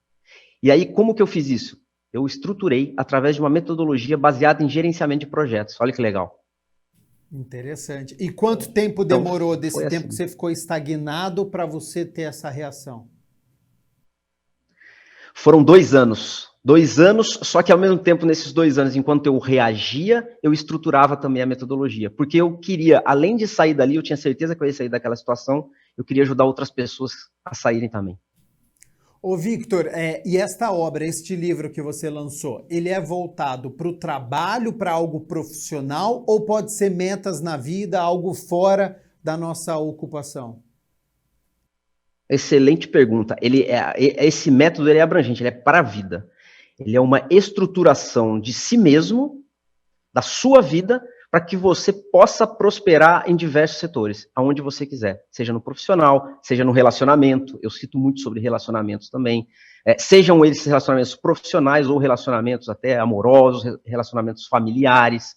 Speaker 3: E aí, como que eu fiz isso? Eu estruturei através de uma metodologia baseada em gerenciamento de projetos. Olha que legal.
Speaker 1: Interessante. E quanto tempo demorou desse tempo que você ficou estagnado para você ter essa reação?
Speaker 3: Foram 2 anos. 2 anos, só que ao mesmo tempo, nesses 2 anos, enquanto eu reagia, eu estruturava também a metodologia. Porque eu queria, além de sair dali, eu tinha certeza que eu ia sair daquela situação, eu queria ajudar outras pessoas a saírem também.
Speaker 1: Ô Victor, e esta obra, este livro que você lançou, ele é voltado para o trabalho, para algo profissional, ou pode ser metas na vida, algo fora da nossa ocupação?
Speaker 3: Excelente pergunta. Esse método ele é abrangente, ele é para a vida. Ele é uma estruturação de si mesmo, da sua vida, para que você possa prosperar em diversos setores, aonde você quiser, seja no profissional, seja no relacionamento, eu cito muito sobre relacionamentos também, sejam eles relacionamentos profissionais ou relacionamentos até amorosos, relacionamentos familiares.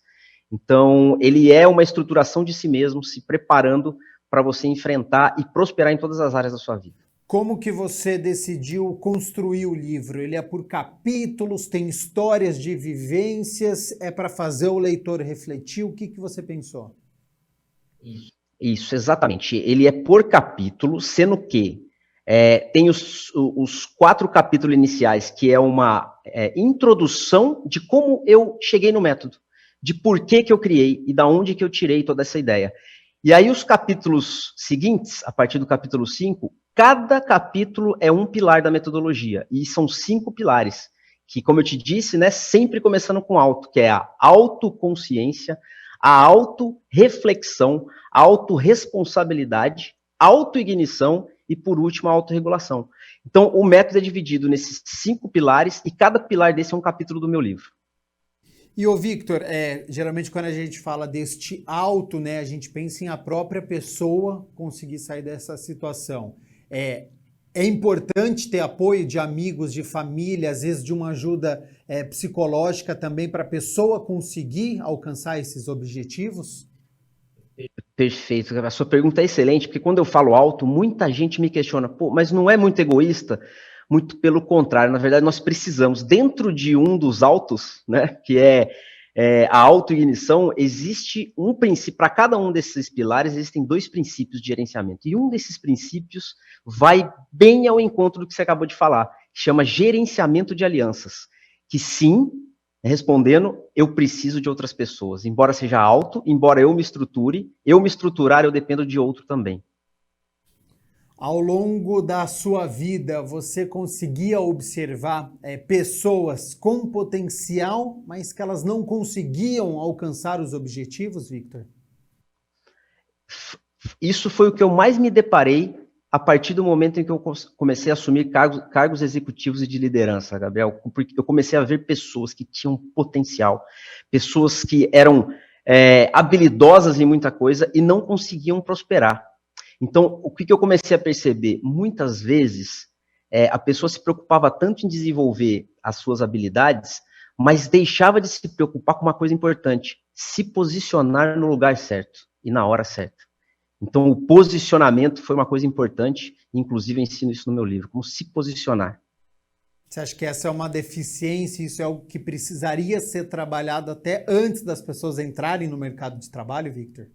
Speaker 3: Então, ele é uma estruturação de si mesmo, se preparando para você enfrentar e prosperar em todas as áreas da sua vida.
Speaker 1: Como que você decidiu construir o livro? Ele é por capítulos, tem histórias de vivências, é para fazer o leitor refletir? O que você pensou?
Speaker 3: Isso, exatamente. Ele é por capítulo, sendo que Tem os 4 capítulos iniciais, que é uma introdução de como eu cheguei no método, de por que eu criei e da onde que eu tirei toda essa ideia. E aí os capítulos seguintes, a partir do capítulo 5, cada capítulo é um pilar da metodologia, e são 5 pilares, que, como eu te disse, né, sempre começando com auto, que é a autoconsciência, a autorreflexão, a autorresponsabilidade, autoignição e, por último, a autorregulação. Então, o método é dividido nesses 5 pilares, e cada pilar desse é um capítulo do meu livro.
Speaker 1: E, ô Victor, geralmente quando a gente fala deste auto, né, a gente pensa em a própria pessoa conseguir sair dessa situação. É importante ter apoio de amigos, de família, às vezes de uma ajuda psicológica também para a pessoa conseguir alcançar esses objetivos?
Speaker 3: Perfeito, a sua pergunta é excelente, porque quando eu falo auto, muita gente me questiona, pô, mas não é muito egoísta? Muito pelo contrário, na verdade nós precisamos, dentro de um dos autos, né, que é a autoignição, existe um princípio, para cada um desses pilares existem 2 princípios de gerenciamento, e um desses princípios vai bem ao encontro do que você acabou de falar, que chama gerenciamento de alianças, que sim, respondendo, eu preciso de outras pessoas, embora seja auto, embora eu me estruturar, eu dependo de outro também.
Speaker 1: Ao longo da sua vida, você conseguia observar pessoas com potencial, mas que elas não conseguiam alcançar os objetivos, Victor?
Speaker 3: Isso foi o que eu mais me deparei a partir do momento em que eu comecei a assumir cargos executivos e de liderança, Gabriel, porque eu comecei a ver pessoas que tinham potencial, pessoas que eram habilidosas em muita coisa e não conseguiam prosperar. Então, o que eu comecei a perceber? Muitas vezes, a pessoa se preocupava tanto em desenvolver as suas habilidades, mas deixava de se preocupar com uma coisa importante, se posicionar no lugar certo e na hora certa. Então, o posicionamento foi uma coisa importante, inclusive eu ensino isso no meu livro, como se posicionar.
Speaker 1: Você acha que essa é uma deficiência, isso é algo que precisaria ser trabalhado até antes das pessoas entrarem no mercado de trabalho, Victor?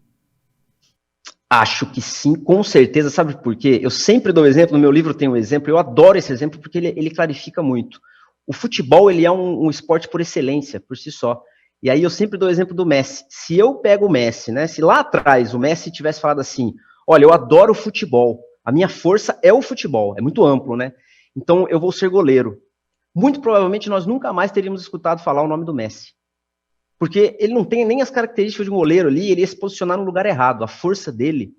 Speaker 3: Acho que sim, com certeza. Sabe por quê? Eu sempre dou exemplo, no meu livro tem um exemplo, eu adoro esse exemplo porque ele clarifica muito. O futebol, ele é um esporte por excelência, por si só. E aí eu sempre dou o exemplo do Messi. Se eu pego o Messi, né? Se lá atrás o Messi tivesse falado assim, olha, eu adoro futebol, a minha força é o futebol, é muito amplo, né? Então eu vou ser goleiro. Muito provavelmente nós nunca mais teríamos escutado falar o nome do Messi. Porque ele não tem nem as características de um goleiro ali, ele ia se posicionar no lugar errado. A força dele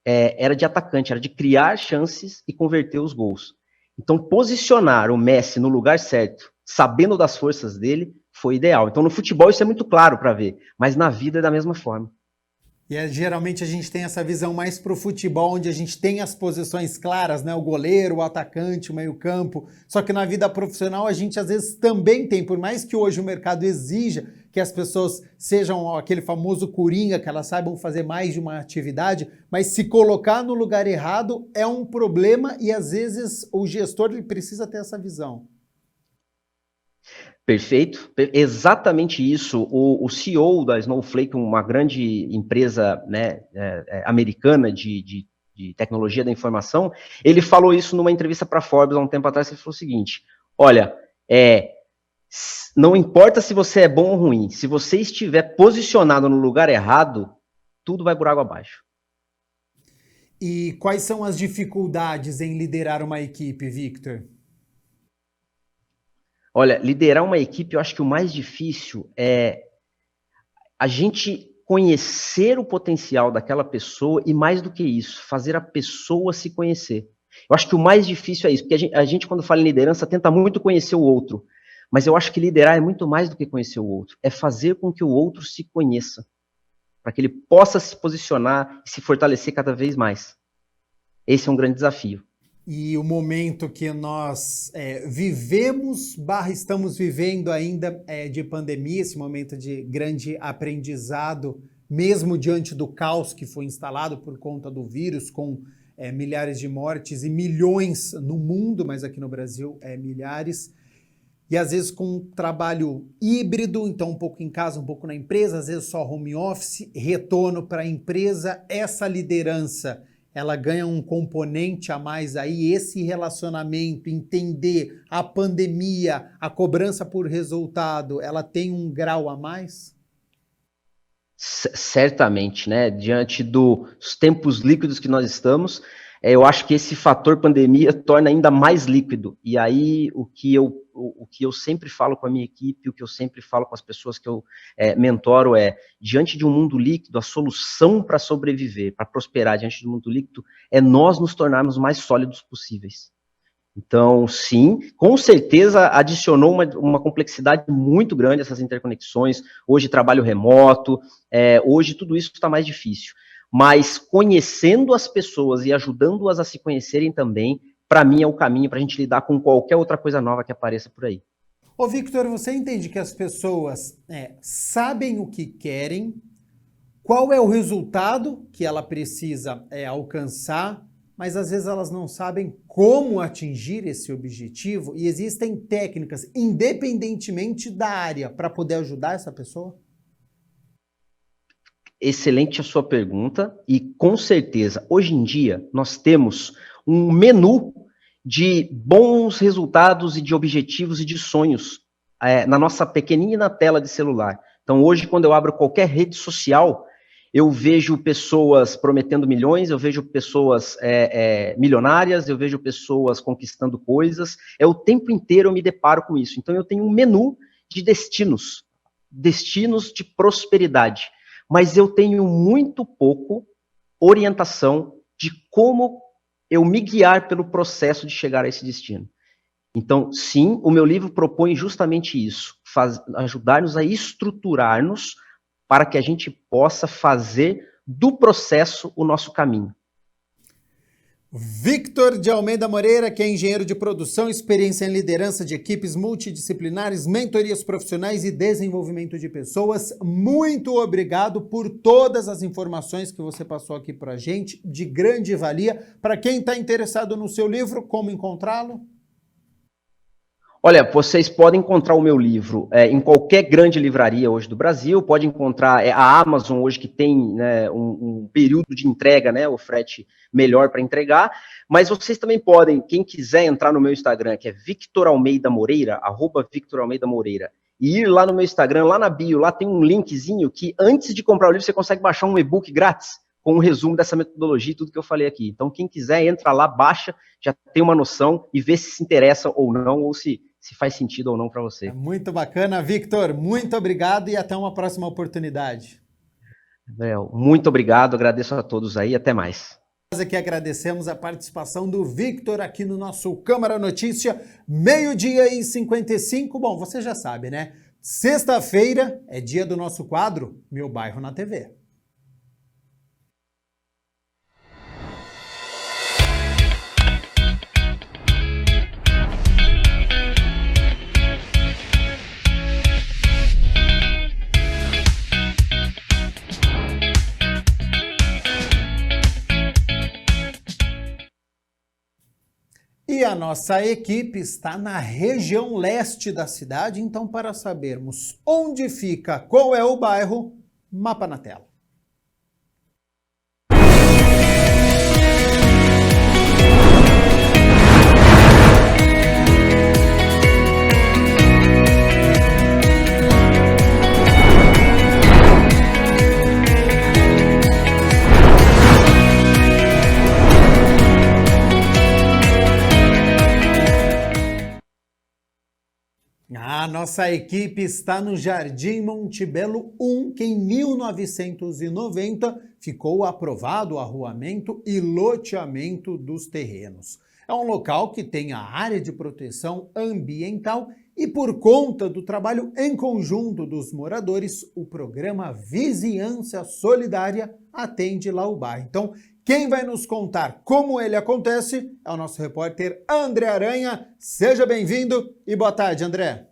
Speaker 3: era de atacante, era de criar chances e converter os gols. Então, posicionar o Messi no lugar certo, sabendo das forças dele, foi ideal. Então, no futebol isso é muito claro para ver, mas na vida é da mesma forma.
Speaker 1: E geralmente a gente tem essa visão mais pro futebol, onde a gente tem as posições claras, né? O goleiro, o atacante, o meio-campo. Só que na vida profissional a gente às vezes também tem, por mais que hoje o mercado exija que as pessoas sejam aquele famoso coringa, que elas saibam fazer mais de uma atividade, mas se colocar no lugar errado é um problema e às vezes o gestor ele precisa ter essa visão.
Speaker 3: Perfeito, exatamente isso. O CEO da Snowflake, uma grande empresa, né, americana de tecnologia da informação, ele falou isso numa entrevista para a Forbes há um tempo atrás. Ele falou o seguinte, olha, não importa se você é bom ou ruim, se você estiver posicionado no lugar errado, tudo vai por água abaixo.
Speaker 1: E quais são as dificuldades em liderar uma equipe, Victor?
Speaker 3: Olha, liderar uma equipe, eu acho que o mais difícil é a gente conhecer o potencial daquela pessoa e, mais do que isso, fazer a pessoa se conhecer. Eu acho que o mais difícil é isso, porque a gente quando fala em liderança, tenta muito conhecer o outro, mas eu acho que liderar é muito mais do que conhecer o outro, é fazer com que o outro se conheça, para que ele possa se posicionar e se fortalecer cada vez mais. Esse é um grande desafio.
Speaker 1: E o momento que nós estamos vivendo ainda de pandemia, esse momento de grande aprendizado, mesmo diante do caos que foi instalado por conta do vírus, com milhares de mortes e milhões no mundo, mas aqui no Brasil milhares, e às vezes com um trabalho híbrido, então um pouco em casa, um pouco na empresa, às vezes só home office, retorno para a empresa, essa liderança, ela ganha um componente a mais aí, esse relacionamento, entender a pandemia, a cobrança por resultado, ela tem um grau a mais?
Speaker 3: Certamente, né? Diante dos tempos líquidos que nós estamos, eu acho que esse fator pandemia torna ainda mais líquido. E aí, o que eu sempre falo com a minha equipe, o que eu sempre falo com as pessoas que eu mentoro diante de um mundo líquido, a solução para sobreviver, para prosperar diante de um mundo líquido, é nós nos tornarmos mais sólidos possíveis. Então, sim, com certeza adicionou uma complexidade muito grande essas interconexões. Hoje, trabalho remoto, hoje tudo isso está mais difícil. Mas conhecendo as pessoas e ajudando-as a se conhecerem também, para mim é o caminho para a gente lidar com qualquer outra coisa nova que apareça por aí.
Speaker 1: Ô Victor, você entende que as pessoas sabem o que querem, qual é o resultado que ela precisa alcançar, mas às vezes elas não sabem como atingir esse objetivo e existem técnicas, independentemente da área, para poder ajudar essa pessoa?
Speaker 3: Excelente a sua pergunta e com certeza, hoje em dia, nós temos um menu de bons resultados e de objetivos e de sonhos na nossa pequenina tela de celular. Então hoje, quando eu abro qualquer rede social, eu vejo pessoas prometendo milhões, eu vejo pessoas milionárias, eu vejo pessoas conquistando coisas, o tempo inteiro eu me deparo com isso. Então eu tenho um menu de destinos de prosperidade, mas eu tenho muito pouco orientação de como eu me guiar pelo processo de chegar a esse destino. Então, sim, o meu livro propõe justamente isso, ajudar-nos a estruturar-nos para que a gente possa fazer do processo o nosso caminho.
Speaker 1: Victor de Almeida Moreira, que é engenheiro de produção, experiência em liderança de equipes multidisciplinares, mentorias profissionais e desenvolvimento de pessoas. Muito obrigado por todas as informações que você passou aqui para a gente, de grande valia. Para quem está interessado no seu livro, como encontrá-lo?
Speaker 3: Olha, vocês podem encontrar o meu livro em qualquer grande livraria hoje do Brasil, pode encontrar a Amazon hoje que tem um período de entrega, o frete melhor para entregar, mas vocês também podem, quem quiser entrar no meu Instagram, que é Victor Almeida Moreira, @VictorAlmeidaMoreira, e ir lá no meu Instagram, lá na bio, lá tem um linkzinho que antes de comprar o livro você consegue baixar um e-book grátis, com um resumo dessa metodologia e tudo que eu falei aqui. Então quem quiser entra lá, baixa, já tem uma noção e vê se interessa ou não, ou se faz sentido ou não para você.
Speaker 1: Muito bacana, Victor. Muito obrigado e até uma próxima oportunidade.
Speaker 3: Muito obrigado, agradeço a todos aí, até mais.
Speaker 1: Nós aqui agradecemos a participação do Victor aqui no nosso Câmara Notícia, 12h55. Bom, você já sabe, né? Sexta-feira é dia do nosso quadro Meu Bairro na TV. E a nossa equipe está na região leste da cidade, então para sabermos onde fica, qual é o bairro, mapa na tela. A nossa equipe está no Jardim Montebello 1, que em 1990 ficou aprovado o arruamento e loteamento dos terrenos. É um local que tem a área de proteção ambiental e por conta do trabalho em conjunto dos moradores, o programa Vizinhança Solidária atende lá o bairro. Então, quem vai nos contar como ele acontece é o nosso repórter André Aranha. Seja bem-vindo e boa tarde, André.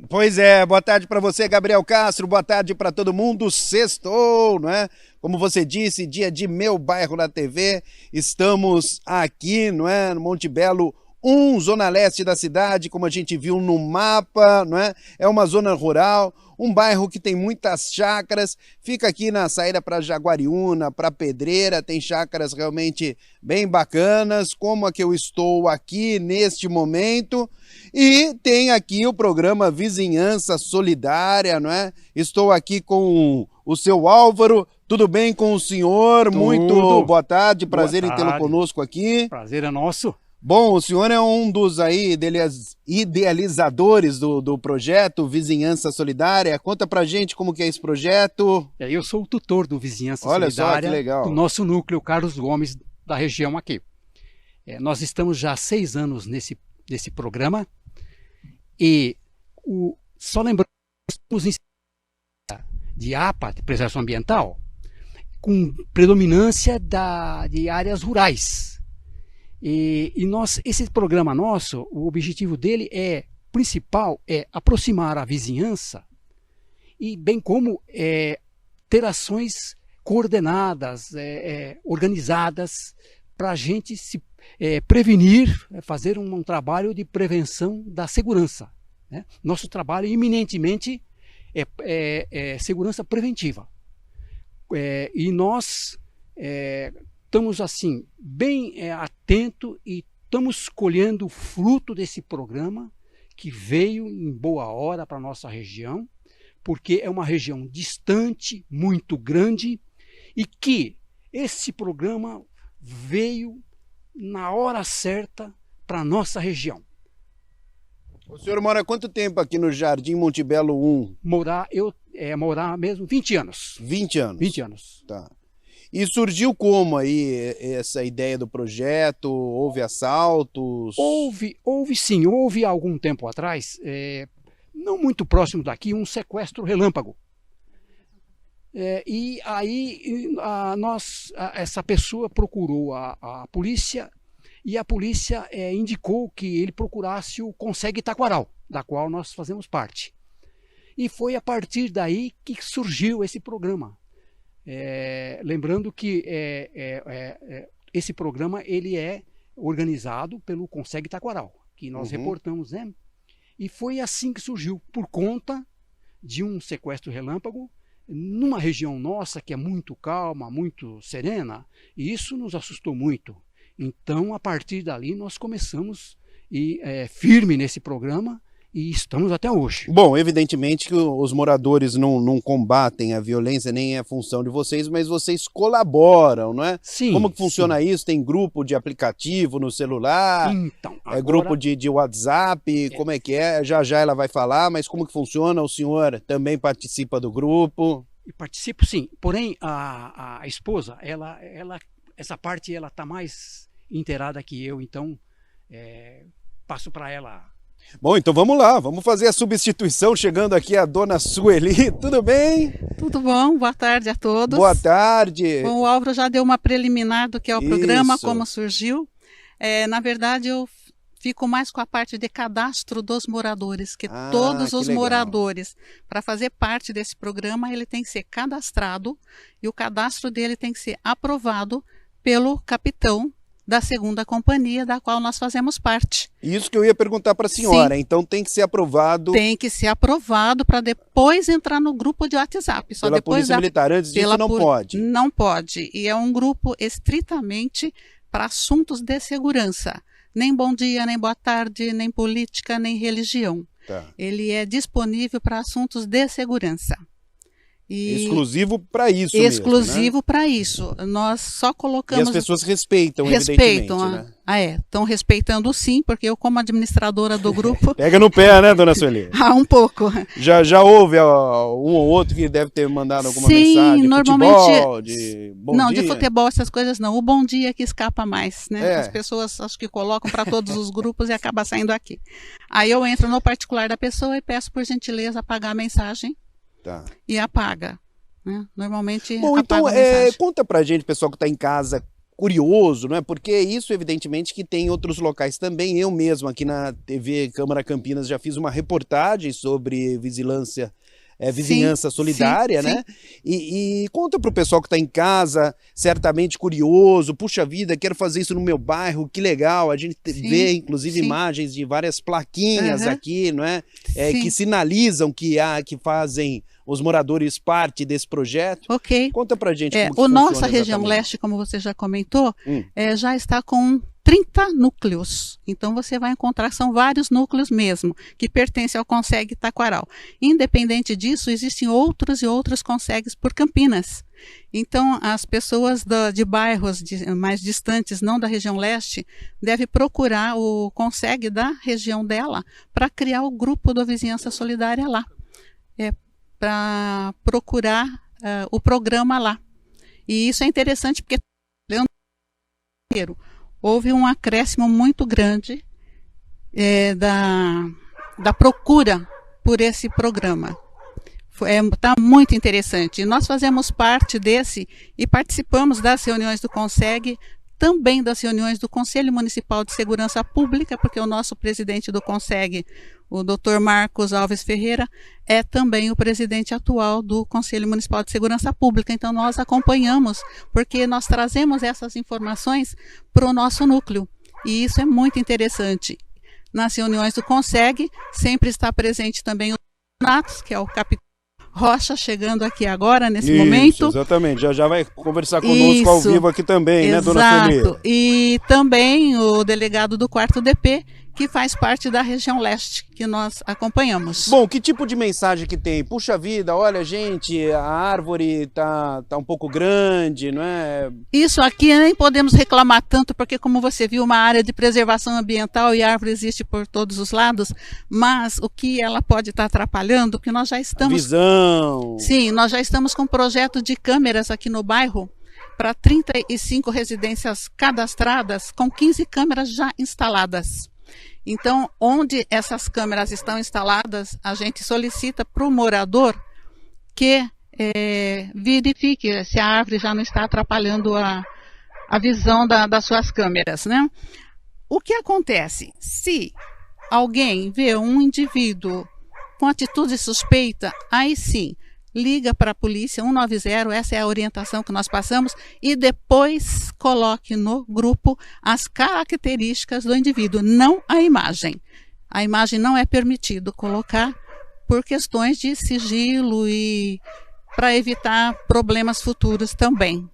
Speaker 4: Pois é, boa tarde para você, Gabriel Castro, boa tarde para todo mundo, sextou, não é? Como você disse, dia de Meu Bairro na TV, estamos aqui, não é, no Montebello 1, zona leste da cidade, como a gente viu no mapa, não é? É uma zona rural, um bairro que tem muitas chácaras, fica aqui na saída para Jaguariúna, para Pedreira, tem chácaras realmente bem bacanas, como a que eu estou aqui neste momento, e tem aqui o programa Vizinhança Solidária, não é? Estou aqui com o seu Álvaro. Tudo bem com o senhor?
Speaker 7: Tudo.
Speaker 4: Muito boa tarde, prazer
Speaker 7: Boa
Speaker 4: em tê-lo
Speaker 7: tarde.
Speaker 4: conosco aqui.
Speaker 7: Prazer é nosso.
Speaker 4: Bom, o senhor é um dos aí idealizadores do projeto Vizinhança Solidária. Conta pra gente como que é esse projeto.
Speaker 7: Eu sou o tutor do Vizinhança
Speaker 4: Olha só,
Speaker 7: Solidária
Speaker 4: que legal.
Speaker 7: do nosso núcleo Carlos Gomes, da região aqui. Nós estamos já há 6 anos nesse programa e só lembrando que estamos em de APA, de preservação ambiental, com predominância de áreas rurais. E esse programa nosso, o objetivo dele principal é aproximar a vizinhança e bem como ter ações coordenadas, organizadas, para a gente se prevenir, fazer um trabalho de prevenção da segurança, né? Nosso trabalho eminentemente é segurança preventiva. E nós estamos assim bem atentos e estamos colhendo o fruto desse programa que veio em boa hora para a nossa região, porque é uma região distante, muito grande, e que esse programa veio na hora certa para a nossa região.
Speaker 4: O senhor mora há quanto tempo aqui no Jardim Montebello 1?
Speaker 7: Morar mesmo 20 anos.
Speaker 4: 20 anos?
Speaker 7: 20 anos.
Speaker 4: Tá. E surgiu como aí essa ideia do projeto? Houve assaltos?
Speaker 7: Houve sim, houve algum tempo atrás, não muito próximo daqui, um sequestro relâmpago. E aí essa pessoa procurou a polícia e a polícia indicou que ele procurasse o Conseg Taquaral, da qual nós fazemos parte. E foi a partir daí que surgiu esse programa. Lembrando que esse programa ele é organizado pelo Conseg Taquaral, que nós reportamos, né? E foi assim que surgiu, por conta de um sequestro relâmpago, numa região nossa que é muito calma, muito serena, e isso nos assustou muito. Então, a partir dali, nós começamos firme nesse programa e estamos até hoje.
Speaker 4: Bom, evidentemente que os moradores não combatem a violência, nem é função de vocês, mas vocês colaboram, não é?
Speaker 7: Sim.
Speaker 4: Como que funciona isso? Tem grupo de aplicativo no celular?
Speaker 7: Então, agora...
Speaker 4: grupo de WhatsApp? Como é que é? Já ela vai falar, mas como que funciona? O senhor também participa do grupo?
Speaker 7: Eu participo sim, porém a esposa, essa parte ela está mais inteirada que eu, então passo para ela.
Speaker 4: Bom, então vamos lá, vamos fazer a substituição, chegando aqui a dona Sueli, tudo bem?
Speaker 22: Tudo bom, boa tarde a todos.
Speaker 4: Boa tarde.
Speaker 22: Bom, o Álvaro já deu uma preliminar do que é o programa, como surgiu. Na verdade, eu fico mais com a parte de cadastro dos moradores, que todos os moradores, para fazer parte desse programa, ele tem que ser cadastrado e o cadastro dele tem que ser aprovado pelo capitão da 2ª companhia, da qual nós fazemos parte.
Speaker 4: Isso que eu ia perguntar para a senhora,
Speaker 22: Sim.
Speaker 4: Então tem que ser aprovado...
Speaker 22: Tem que ser aprovado para depois entrar no grupo de WhatsApp. Só
Speaker 4: pela
Speaker 22: depois
Speaker 4: Polícia Militar, antes disso não pode?
Speaker 22: Não pode, e é um grupo estritamente para assuntos de segurança. Nem bom dia, nem boa tarde, nem política, nem religião.
Speaker 4: Tá.
Speaker 22: Ele é disponível para assuntos de segurança.
Speaker 4: Exclusivo para isso
Speaker 22: Exclusivo para isso. Nós só colocamos...
Speaker 4: E as pessoas respeitam, evidentemente, né?
Speaker 22: Estão respeitando sim, porque eu, como administradora do grupo...
Speaker 4: Pega no pé, né, dona Sueli?
Speaker 22: Um pouco.
Speaker 4: Já houve um ou outro que deve ter mandado alguma mensagem?
Speaker 22: Normalmente...
Speaker 4: Futebol, de bom
Speaker 22: não,
Speaker 4: dia?
Speaker 22: de futebol, essas coisas não. O bom dia é que escapa mais, né? As pessoas acho que colocam para todos os grupos e acaba saindo aqui. Aí eu entro no particular da pessoa e peço, por gentileza, apagar a mensagem.
Speaker 4: Tá.
Speaker 22: E apaga, né? Normalmente
Speaker 4: Bom, então conta pra gente, pessoal que está em casa, curioso, não é? Porque isso evidentemente que tem outros locais também. Eu mesmo aqui na TV Câmara Campinas já fiz uma reportagem sobre vigilância vizinhança solidária,
Speaker 22: sim,
Speaker 4: né? E conta para o pessoal que está em casa, certamente curioso, puxa vida, quero fazer isso no meu bairro, que legal, a gente vê inclusive imagens de várias plaquinhas aqui, não é? Que sinalizam que fazem os moradores parte desse projeto.
Speaker 22: Ok.
Speaker 4: Conta pra gente como que funciona
Speaker 22: nossa região
Speaker 4: exatamente.
Speaker 22: leste, como você já comentou, já está com 30 núcleos. Então você vai encontrar, são vários núcleos mesmo, que pertencem ao Conseg Taquaral. Independente disso, existem outros e outros Consegs por Campinas. Então as pessoas de bairros mais distantes, não da região leste, devem procurar o Conseg da região dela para criar o grupo da vizinhança solidária lá. Para procurar o programa lá. E isso é interessante porque houve um acréscimo muito grande da procura por esse programa. Está muito interessante. Nós fazemos parte desse e participamos das reuniões do Conseg, também das reuniões do Conselho Municipal de Segurança Pública, porque o nosso presidente do Conseg, o Dr. Marcos Alves Ferreira, é também o presidente atual do Conselho Municipal de Segurança Pública. Então nós acompanhamos, porque nós trazemos essas informações para o nosso núcleo. E isso é muito interessante. Nas reuniões do Conseg, sempre está presente também o Natos, que é o capitão Rocha, chegando aqui agora, nesse momento.
Speaker 4: Exatamente, já vai conversar conosco ao vivo aqui também, né, dona Sueli?
Speaker 22: Exato, e também o delegado do 4º DP, que faz parte da região leste, que nós acompanhamos.
Speaker 4: Bom, que tipo de mensagem que tem? Puxa vida, olha gente, a árvore tá um pouco grande, não é?
Speaker 22: Isso aqui nem podemos reclamar tanto, porque como você viu, uma área de preservação ambiental e a árvore existe por todos os lados, mas o que ela pode estar atrapalhando, porque nós já estamos...
Speaker 4: Visão!
Speaker 22: Sim, nós já estamos com um projeto de câmeras aqui no bairro, para 35 residências cadastradas, com 15 câmeras já instaladas. Então, onde essas câmeras estão instaladas, a gente solicita para o morador que verifique se a árvore já não está atrapalhando a visão das suas câmeras, né? O que acontece? Se alguém vê um indivíduo com atitude suspeita, aí sim, liga para a polícia 190, essa é a orientação que nós passamos, e depois coloque no grupo as características do indivíduo, não a imagem. A imagem não é permitido colocar por questões de sigilo e para evitar problemas futuros também.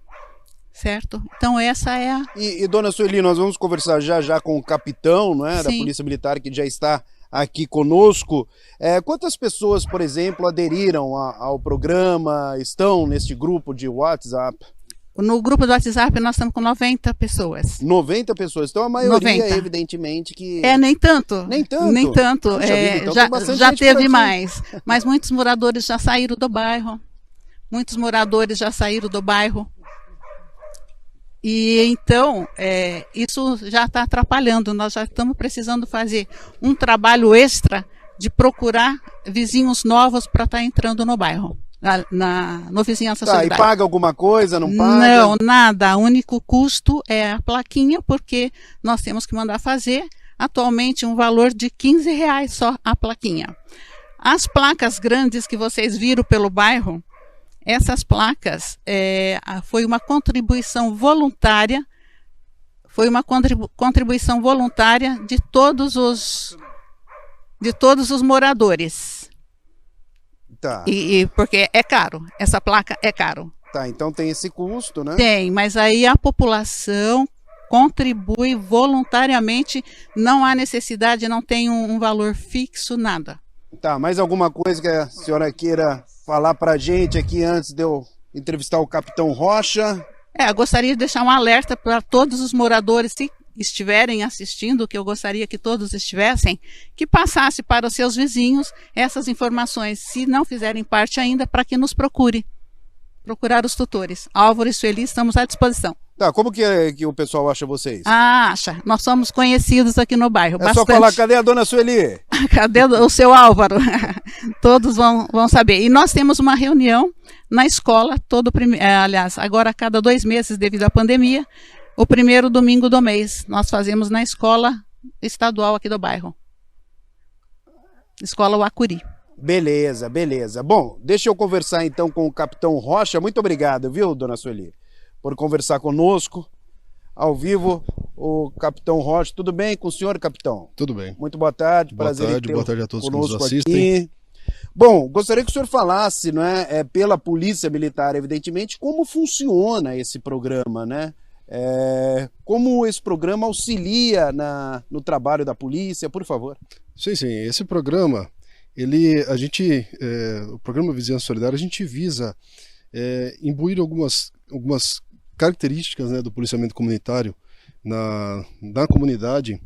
Speaker 22: Certo? Então essa é a...
Speaker 4: E dona Sueli, nós vamos conversar já com o capitão, não é, da Polícia Militar, que já está aqui conosco. Quantas pessoas, por exemplo, aderiram ao programa, estão neste grupo de WhatsApp?
Speaker 22: No grupo do WhatsApp nós estamos com 90 pessoas.
Speaker 4: 90 pessoas, então a maioria
Speaker 22: 90.
Speaker 4: Evidentemente que...
Speaker 22: Nem tanto.
Speaker 4: Nem tanto?
Speaker 22: Nem tanto.
Speaker 4: Puxa vida, então
Speaker 22: já teve mais, mas muitos moradores já saíram do bairro. Muitos moradores já saíram do bairro. E então, isso já está atrapalhando, nós já estamos precisando fazer um trabalho extra de procurar vizinhos novos para estar entrando no bairro, no vizinhança solidária.
Speaker 4: E paga alguma coisa, não paga?
Speaker 22: Não, nada, o único custo é a plaquinha, porque nós temos que mandar fazer, atualmente um valor de R$15 só a plaquinha. As placas grandes que vocês viram pelo bairro, essas placas foi uma contribuição voluntária, de todos os moradores.
Speaker 4: Tá.
Speaker 22: Porque é caro, essa placa é caro.
Speaker 4: Tá, então tem esse custo, né?
Speaker 22: Tem, mas aí a população contribui voluntariamente, não há necessidade, não tem um valor fixo, nada.
Speaker 4: Tá, mais alguma coisa que a senhora queira falar para a gente aqui antes de eu entrevistar o capitão Rocha?
Speaker 22: Eu gostaria de deixar um alerta para todos os moradores, se estiverem assistindo, que eu gostaria que todos estivessem, que passasse para os seus vizinhos essas informações, se não fizerem parte ainda, para que nos procurar os tutores. Álvaro e Sueli, estamos à disposição.
Speaker 4: Tá, como que o pessoal acha vocês?
Speaker 22: Acha, nós somos conhecidos aqui no bairro.
Speaker 4: Bastante. Só falar, cadê a dona Sueli?
Speaker 22: Cadê o seu Álvaro? Todos vão saber. E nós temos uma reunião na escola, aliás, agora a cada 2 meses devido à pandemia, o primeiro domingo do mês. Nós fazemos na escola estadual aqui do bairro. Escola Uacuri.
Speaker 4: Beleza, beleza. Bom, deixa eu conversar então com o Capitão Rocha. Muito obrigado, viu, dona Sueli, por conversar conosco ao vivo. O Capitão Rocha, tudo bem com o senhor, capitão?
Speaker 8: Tudo bem.
Speaker 4: Muito boa tarde,
Speaker 8: Boa
Speaker 4: prazer
Speaker 8: tarde,
Speaker 4: em
Speaker 8: boa tarde a todos que nos
Speaker 4: conosco
Speaker 8: assistem.
Speaker 4: aqui. Bom, gostaria que o senhor falasse, não é, pela Polícia Militar, evidentemente, como funciona esse programa, né? Como esse programa auxilia no trabalho da polícia, por favor.
Speaker 8: Sim, esse programa, o programa Vizinhança Solidária, a gente visa imbuir algumas características, né, do policiamento comunitário na comunidade,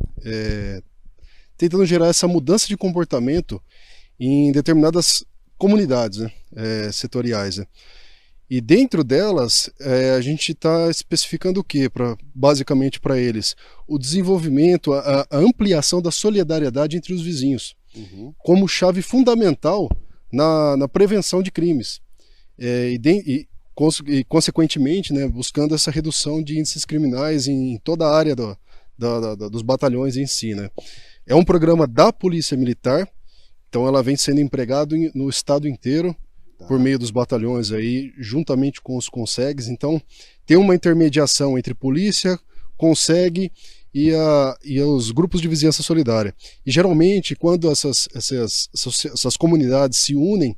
Speaker 8: tentando gerar essa mudança de comportamento em determinadas comunidades, né, setoriais, né? E dentro delas, a gente está especificando o quê? Basicamente para eles? O desenvolvimento, a ampliação da solidariedade entre os vizinhos, como chave fundamental na prevenção de crimes. E consequentemente, né, buscando essa redução de índices criminais em toda a área dos batalhões em si, né? É um programa da Polícia Militar, então ela vem sendo empregado no estado inteiro, por meio dos batalhões aí, juntamente com os CONSEGs. Então tem uma intermediação entre polícia, CONSEG e os grupos de vizinhança solidária. E geralmente, quando essas comunidades se unem,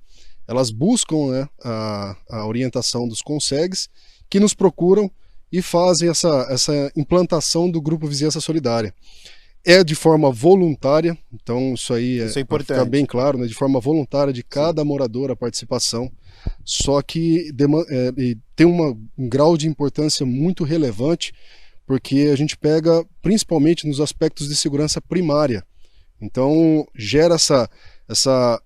Speaker 8: elas buscam, né, a orientação dos CONSEGs, que nos procuram e fazem essa implantação do grupo Vizinhança Solidária. É de forma voluntária, então isso aí
Speaker 4: é importante.
Speaker 8: Ficar bem claro, né, de forma voluntária de cada morador a participação, só que tem um grau de importância muito relevante, porque a gente pega principalmente nos aspectos de segurança primária. Então gera essa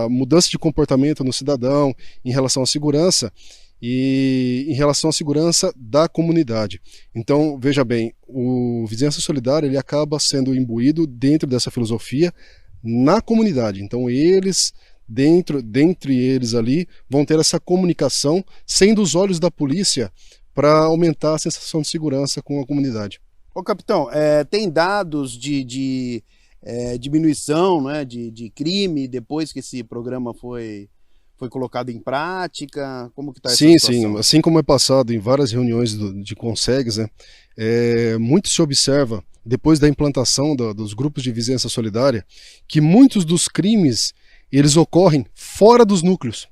Speaker 8: mudança de comportamento no cidadão em relação à segurança e em relação à segurança da comunidade. Então, veja bem, o Vizinhança Solidária ele acaba sendo imbuído dentro dessa filosofia na comunidade. Então, dentre eles ali, vão ter essa comunicação, sendo os olhos da polícia para aumentar a sensação de segurança com a comunidade.
Speaker 4: Ô capitão, tem dados de diminuição, né, de crime depois que esse programa foi colocado em prática? Como que está essa situação?
Speaker 8: Sim, assim como é passado em várias reuniões de CONSEGs, né, muito se observa, depois da implantação dos grupos de vizinhança solidária, que muitos dos crimes eles ocorrem fora dos núcleos.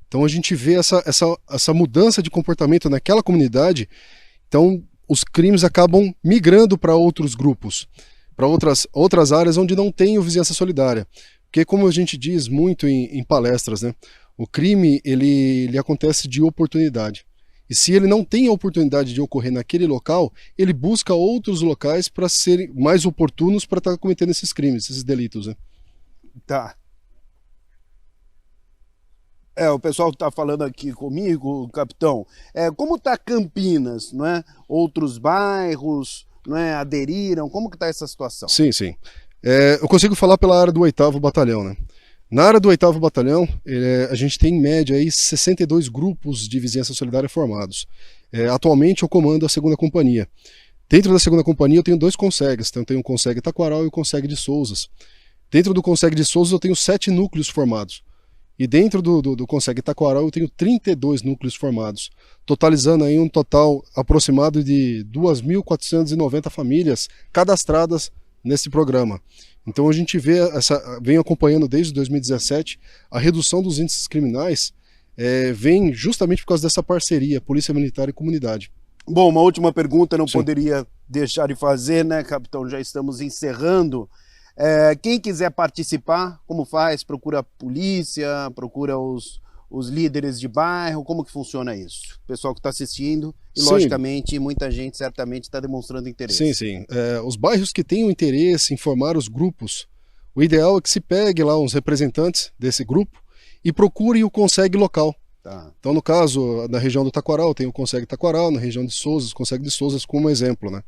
Speaker 8: Então a gente vê essa mudança de comportamento naquela comunidade, então os crimes acabam migrando para outros grupos, para outras áreas onde não tem o vizinhança solidária. Porque, como a gente diz muito em palestras, né, o crime ele acontece de oportunidade. E se ele não tem a oportunidade de ocorrer naquele local, ele busca outros locais para serem mais oportunos para estar cometendo esses crimes, esses delitos, né?
Speaker 4: Tá. O pessoal está falando aqui comigo, capitão, como está Campinas, não é? Outros bairros, não é, aderiram, como que está essa situação?
Speaker 8: Sim. Eu consigo falar pela área do 8º Batalhão, né? Na área do 8º Batalhão, a gente tem em média aí 62 grupos de vizinhança solidária formados. Atualmente eu comando a 2ª Companhia. Dentro da 2ª Companhia eu tenho 2 CONSEGs, então eu tenho o CONSEG Taquaral e o CONSEG de Souzas. Dentro do CONSEG de Souzas eu tenho 7 núcleos formados. E dentro do CONSEG Taquaral eu tenho 32 núcleos formados, totalizando aí um total aproximado de 2.490 famílias cadastradas nesse programa. Então a gente vem acompanhando desde 2017 a redução dos índices criminais, vem justamente por causa dessa parceria Polícia Militar e comunidade.
Speaker 4: Bom, uma última pergunta não poderia deixar de fazer, né, capitão? Já estamos encerrando. Quem quiser participar, como faz? Procura a polícia, procura os líderes de bairro, como que funciona isso? O pessoal que está assistindo e, logicamente, muita gente certamente está demonstrando interesse.
Speaker 8: Sim. Os bairros que tenham interesse em formar os grupos, o ideal é que se pegue lá uns representantes desse grupo e procure o CONSEG local.
Speaker 4: Tá.
Speaker 8: Então, no caso, na região do Taquaral, tem o CONSEG Taquaral, na região de Souzas, o CONSEG de Souzas como exemplo, né?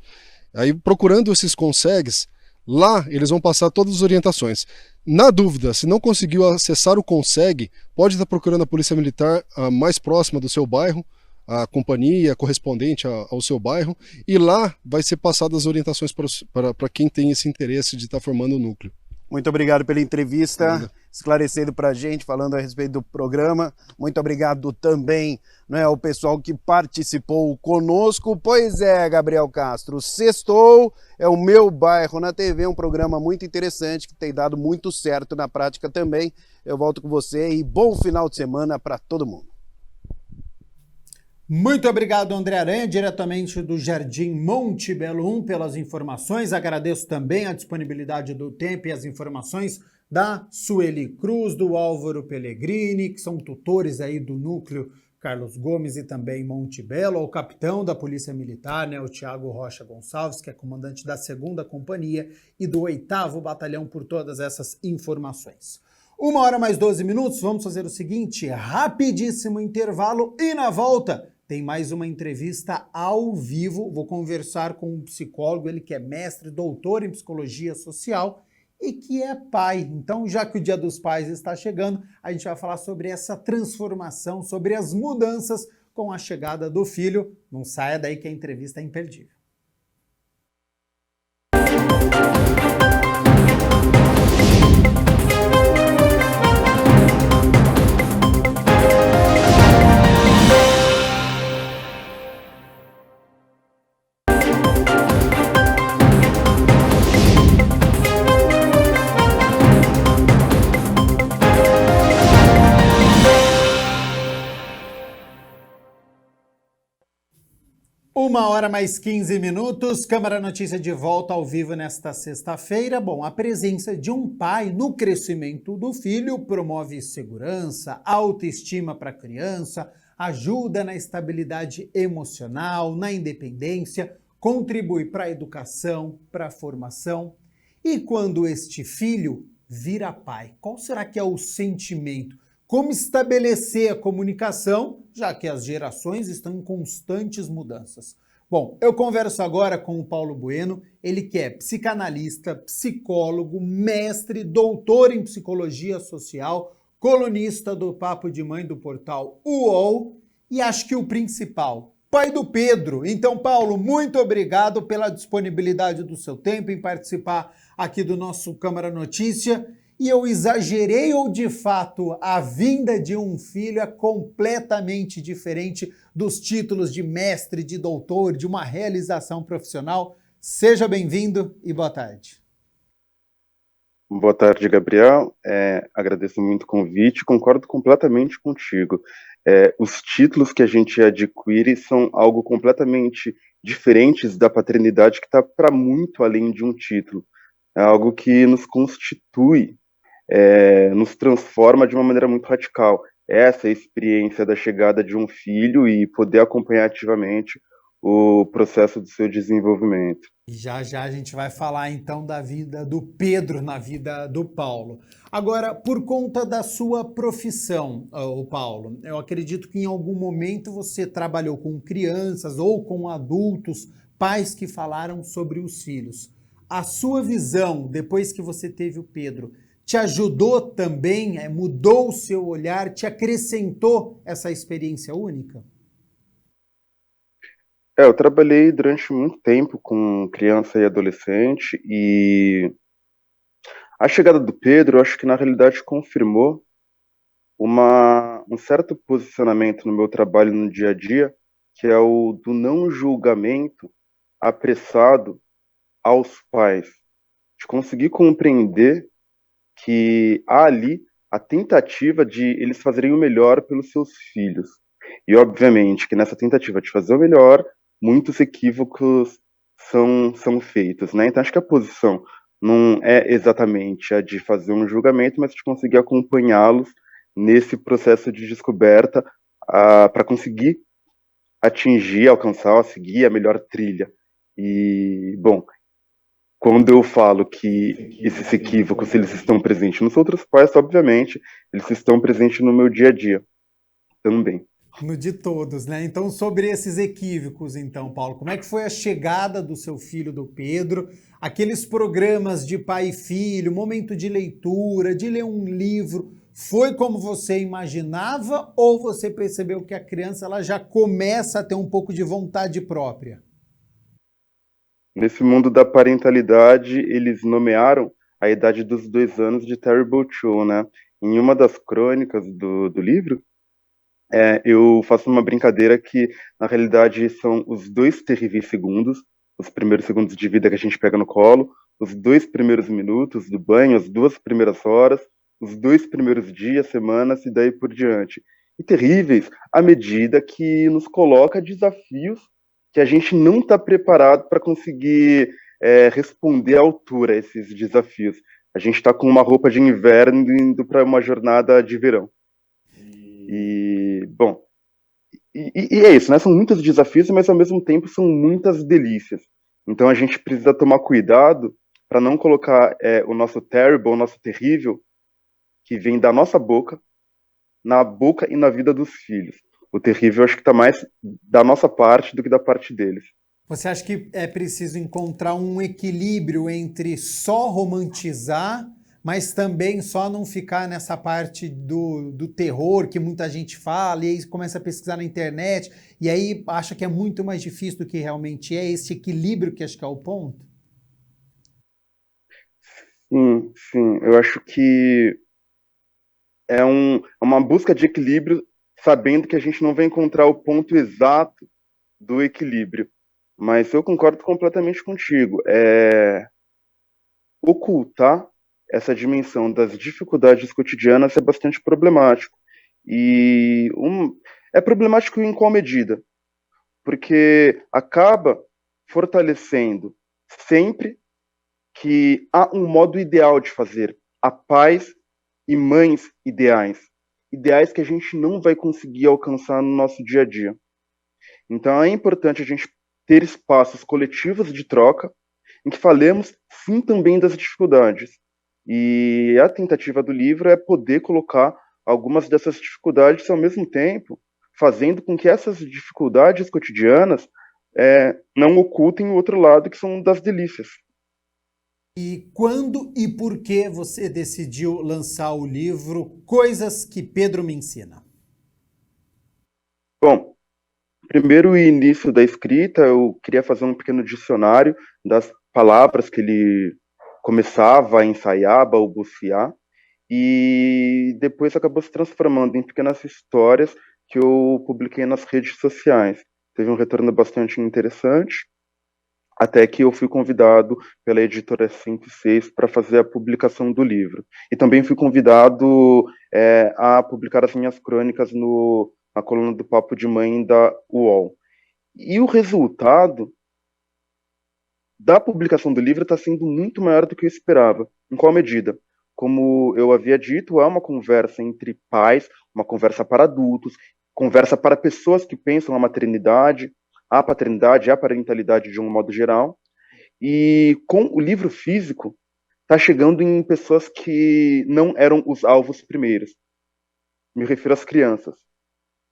Speaker 8: Aí, procurando esses CONSEGs, lá eles vão passar todas as orientações. Na dúvida, se não conseguiu acessar o CONSEG, pode estar procurando a Polícia Militar a mais próxima do seu bairro, a companhia correspondente ao seu bairro, e lá vai ser passadas as orientações para quem tem esse interesse de estar formando o núcleo.
Speaker 4: Muito obrigado pela entrevista, esclarecendo para a gente, falando a respeito do programa. Muito obrigado também, né, ao pessoal que participou conosco. Pois é, Gabriel Castro, Sextou é o Meu Bairro na TV, um programa muito interessante que tem dado muito certo na prática também. Eu volto com você e bom final de semana para todo mundo.
Speaker 1: Muito obrigado, André Aranha, diretamente do Jardim Monte Belo 1, pelas informações. Agradeço também a disponibilidade do tempo e as informações da Sueli Cruz, do Álvaro Pellegrini, que são tutores aí do núcleo Carlos Gomes e também Monte Belo, ao capitão da Polícia Militar, né, o Tiago Rocha Gonçalves, que é comandante da 2ª Companhia e do 8º Batalhão, por todas essas informações. 1h mais 12 minutos, vamos fazer o seguinte, rapidíssimo intervalo e na volta tem mais uma entrevista ao vivo. Vou conversar com um psicólogo, ele que é mestre, doutor em psicologia social e que é pai. Então, já que o Dia dos Pais está chegando, a gente vai falar sobre essa transformação, sobre as mudanças com a chegada do filho. Não saia daí que a entrevista é imperdível. Uma hora mais 15 minutos, Câmara Notícia de volta ao vivo nesta sexta-feira. Bom, a presença de um pai no crescimento do filho promove segurança, autoestima para a criança, ajuda na estabilidade emocional, na independência, contribui para a educação, para a formação. E quando este filho vira pai, qual será que é o sentimento? Como estabelecer a comunicação, já que as gerações estão em constantes mudanças? Bom, eu converso agora com o Paulo Bueno, ele que é psicanalista, psicólogo, mestre, doutor em psicologia social, colunista do Papo de Mãe do portal UOL e acho que o principal, pai do Pedro. Então, Paulo, muito obrigado pela disponibilidade do seu tempo em participar aqui do nosso Câmara Notícia. E eu exagerei ou, de fato, a vinda de um filho é completamente diferente dos títulos de mestre, de doutor, de uma realização profissional? Seja bem-vindo e boa tarde.
Speaker 9: Boa tarde, Gabriel. Agradeço muito o convite, concordo completamente contigo. Os títulos que a gente adquire são algo completamente diferentes da paternidade, que está para muito além de um título. É algo que nos constitui, nos transforma de uma maneira muito radical. Essa é a experiência da chegada de um filho e poder acompanhar ativamente o processo do seu desenvolvimento.
Speaker 1: E já já a gente vai falar então da vida do Pedro na vida do Paulo. Agora, por conta da sua profissão, o Paulo, eu acredito que em algum momento você trabalhou com crianças ou com adultos, pais que falaram sobre os filhos. A sua visão, depois que você teve o Pedro, te ajudou também, mudou o seu olhar, te acrescentou essa experiência única?
Speaker 9: Eu trabalhei durante muito tempo com criança e adolescente e a chegada do Pedro, eu acho que na realidade confirmou um certo posicionamento no meu trabalho no dia a dia, que é o do não julgamento apressado aos pais, de conseguir compreender que há ali a tentativa de eles fazerem o melhor pelos seus filhos. E, obviamente, que nessa tentativa de fazer o melhor, muitos equívocos são feitos, né? Então, acho que a posição não é exatamente a de fazer um julgamento, mas de conseguir acompanhá-los nesse processo de descoberta para conseguir atingir, alcançar, seguir a melhor trilha. E, bom, quando eu falo que esses equívocos, eles estão presentes nos outros pais, obviamente, eles estão presentes no meu dia a dia também.
Speaker 1: No de todos, né? Então, sobre esses equívocos, então, Paulo, como é que foi a chegada do seu filho, do Pedro? Aqueles programas de pai e filho, momento de leitura, de ler um livro, foi como você imaginava ou você percebeu que a criança ela já começa a ter um pouco de vontade própria?
Speaker 9: Nesse mundo da parentalidade, eles nomearam a idade dos 2 anos de Terrible Two, né? Em uma das crônicas do livro, eu faço uma brincadeira que, na realidade, são os 2 terríveis segundos, os primeiros segundos de vida que a gente pega no colo, os 2 primeiros minutos do banho, as 2 primeiras horas, os 2 primeiros dias, semanas e daí por diante. E terríveis à medida que nos coloca desafios que a gente não está preparado para conseguir responder à altura a esses desafios. A gente está com uma roupa de inverno indo para uma jornada de verão. Bom, é isso, né? São muitos desafios, mas ao mesmo tempo são muitas delícias. Então a gente precisa tomar cuidado para não colocar o nosso terrible, o nosso terrível, que vem da nossa boca, na boca e na vida dos filhos. O terrível acho que está mais da nossa parte do que da parte deles.
Speaker 1: Você acha que é preciso encontrar um equilíbrio entre só romantizar, mas também só não ficar nessa parte do terror que muita gente fala, e aí começa a pesquisar na internet, e aí acha que é muito mais difícil do que realmente é, esse equilíbrio que acho que é o ponto?
Speaker 9: Sim. Eu acho que é uma busca de equilíbrio, sabendo que a gente não vai encontrar o ponto exato do equilíbrio. Mas eu concordo completamente contigo. Ocultar essa dimensão das dificuldades cotidianas é bastante problemático. E é problemático em qual medida? Porque acaba fortalecendo sempre que há um modo ideal de fazer. Há pais e mães ideais que a gente não vai conseguir alcançar no nosso dia a dia. Então é importante a gente ter espaços coletivos de troca em que falemos sim também das dificuldades. E a tentativa do livro é poder colocar algumas dessas dificuldades ao mesmo tempo, fazendo com que essas dificuldades cotidianas não ocultem o outro lado, que são das delícias.
Speaker 1: E quando e por que você decidiu lançar o livro Coisas que Pedro Me Ensina?
Speaker 9: Bom, primeiro o início da escrita, eu queria fazer um pequeno dicionário das palavras que ele começava a ensaiar, a balbuciar, e depois acabou se transformando em pequenas histórias que eu publiquei nas redes sociais. Teve um retorno bastante interessante, até que eu fui convidado pela editora 106 para fazer a publicação do livro. E também fui convidado a publicar as minhas crônicas na coluna do Papo de Mãe da UOL. E o resultado da publicação do livro está sendo muito maior do que eu esperava. Em qual medida? Como eu havia dito, é uma conversa entre pais, uma conversa para adultos, conversa para pessoas que pensam a maternidade, a paternidade, a parentalidade de um modo geral. E com o livro físico, está chegando em pessoas que não eram os alvos primeiros. Me refiro às crianças.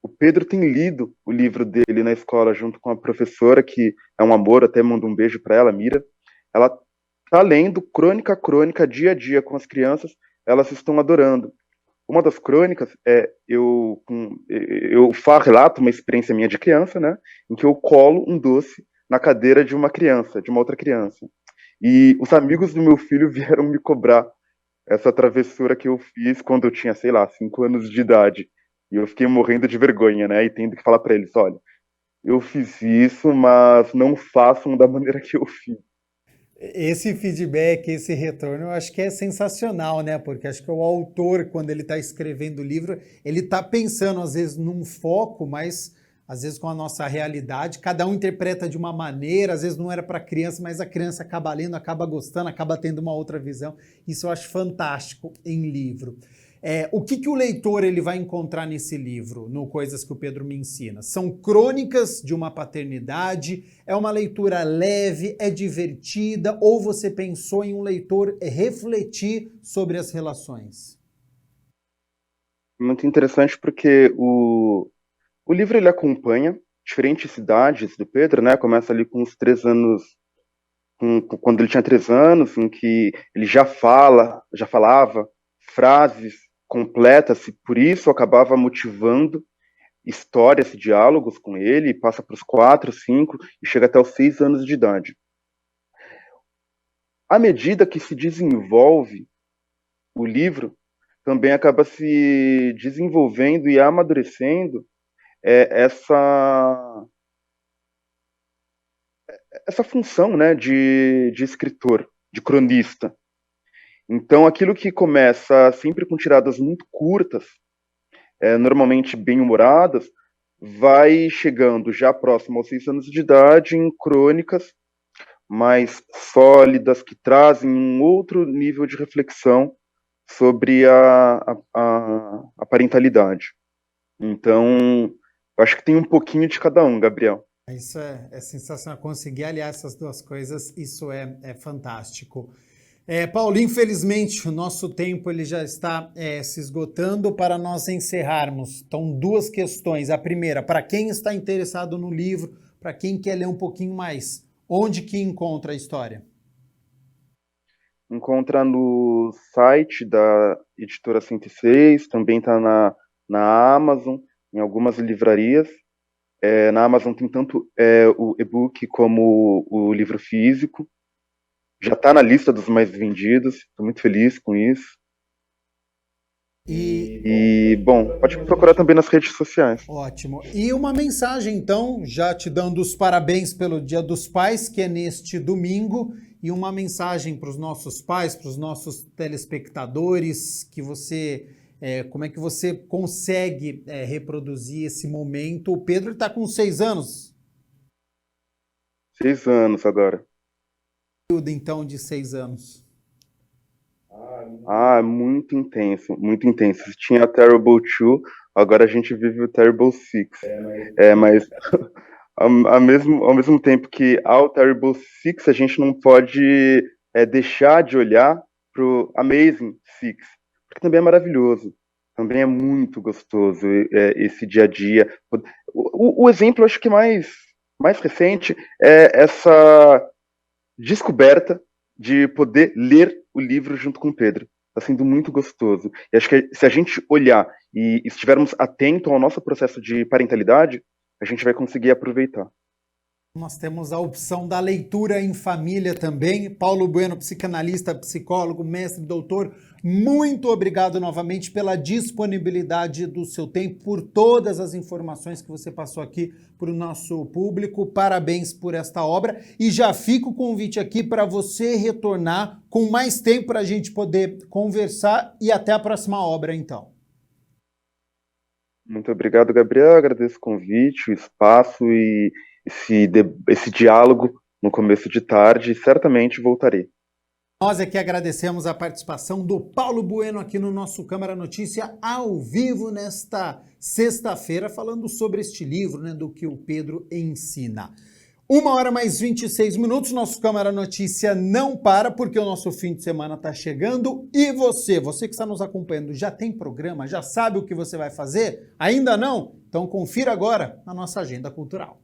Speaker 9: O Pedro tem lido o livro dele na escola junto com a professora, que é um amor, até mando um beijo para ela, Mira. Ela está lendo crônica a crônica, dia a dia com as crianças, elas estão adorando. Uma das crônicas eu relato uma experiência minha de criança, né, em que eu colo um doce na cadeira de uma criança, de uma outra criança. E os amigos do meu filho vieram me cobrar essa travessura que eu fiz quando eu tinha, 5 anos de idade. E eu fiquei morrendo de vergonha, né, e tendo que falar para eles, olha, eu fiz isso, mas não façam da maneira que eu fiz.
Speaker 1: Esse feedback, esse retorno, eu acho que é sensacional, né? Porque acho que o autor, quando ele está escrevendo o livro, ele está pensando, às vezes, num foco, mas às vezes com a nossa realidade. Cada um interpreta de uma maneira, às vezes não era para criança, mas a criança acaba lendo, acaba gostando, acaba tendo uma outra visão. Isso eu acho fantástico em livro. O que o leitor ele vai encontrar nesse livro, no Coisas que o Pedro Me Ensina? São crônicas de uma paternidade? É uma leitura leve? É divertida? Ou você pensou em um leitor refletir sobre as relações?
Speaker 9: Muito interessante porque o livro ele acompanha diferentes idades do Pedro, né? Começa ali com os 3 anos, quando ele tinha 3 anos, em que ele já falava frases completas, e por isso acabava motivando histórias e diálogos com ele, e passa para os 4, 5 e chega até os 6 anos de idade. à medida que se desenvolve o livro, também acaba se desenvolvendo e amadurecendo essa função, né, de escritor, de cronista. Então, aquilo que começa sempre com tiradas muito curtas, normalmente bem-humoradas, vai chegando já próximo aos 6 anos de idade em crônicas mais sólidas, que trazem um outro nível de reflexão sobre a parentalidade. Então, eu acho que tem um pouquinho de cada um, Gabriel.
Speaker 1: Isso é sensacional. Conseguir aliar essas duas coisas, isso é fantástico. Paulo, infelizmente o nosso tempo ele já está se esgotando. Para nós encerrarmos, então 2 questões. A primeira, para quem está interessado no livro, para quem quer ler um pouquinho mais, onde que encontra a história?
Speaker 9: Encontra no site da Editora 106, também está na Amazon, em algumas livrarias. Na Amazon tem tanto o e-book como o livro físico. Já está na lista dos mais vendidos, estou muito feliz com isso. Bom, pode me procurar também nas redes sociais.
Speaker 1: Ótimo. E uma mensagem, então, já te dando os parabéns pelo Dia dos Pais, que é neste domingo, e uma mensagem para os nossos pais, para os nossos telespectadores, que você, como é que você consegue reproduzir esse momento? O Pedro está com 6 anos.
Speaker 9: 6 anos agora.
Speaker 1: Então, de 6 anos.
Speaker 9: Muito intenso, muito intenso. Tinha a Terrible 2, agora a gente vive o Terrible 6. Mas ao mesmo tempo que ao Terrible 6, a gente não pode deixar de olhar pro Amazing 6, porque também é maravilhoso, também é muito gostoso esse dia a dia. O exemplo, acho que mais recente, é essa descoberta de poder ler o livro junto com o Pedro. Está sendo muito gostoso. E acho que se a gente olhar e estivermos atentos ao nosso processo de parentalidade, a gente vai conseguir aproveitar.
Speaker 1: Nós temos a opção da leitura em família também. Paulo Bueno, psicanalista, psicólogo, mestre, doutor, muito obrigado novamente pela disponibilidade do seu tempo, por todas as informações que você passou aqui para o nosso público. Parabéns por esta obra. E já fica o convite aqui para você retornar com mais tempo para a gente poder conversar, e até a próxima obra, então.
Speaker 9: Muito obrigado, Gabriel. Agradeço o convite, o espaço e esse diálogo no começo de tarde, e certamente voltarei.
Speaker 1: Nós é que agradecemos a participação do Paulo Bueno aqui no nosso Câmara Notícia ao vivo nesta sexta-feira, falando sobre este livro, né, do que o Pedro ensina. 1h mais 26 minutos, nosso Câmara Notícia não para, porque o nosso fim de semana está chegando. E você que está nos acompanhando, já tem programa? Já sabe o que você vai fazer? Ainda não? Então confira agora a nossa agenda cultural.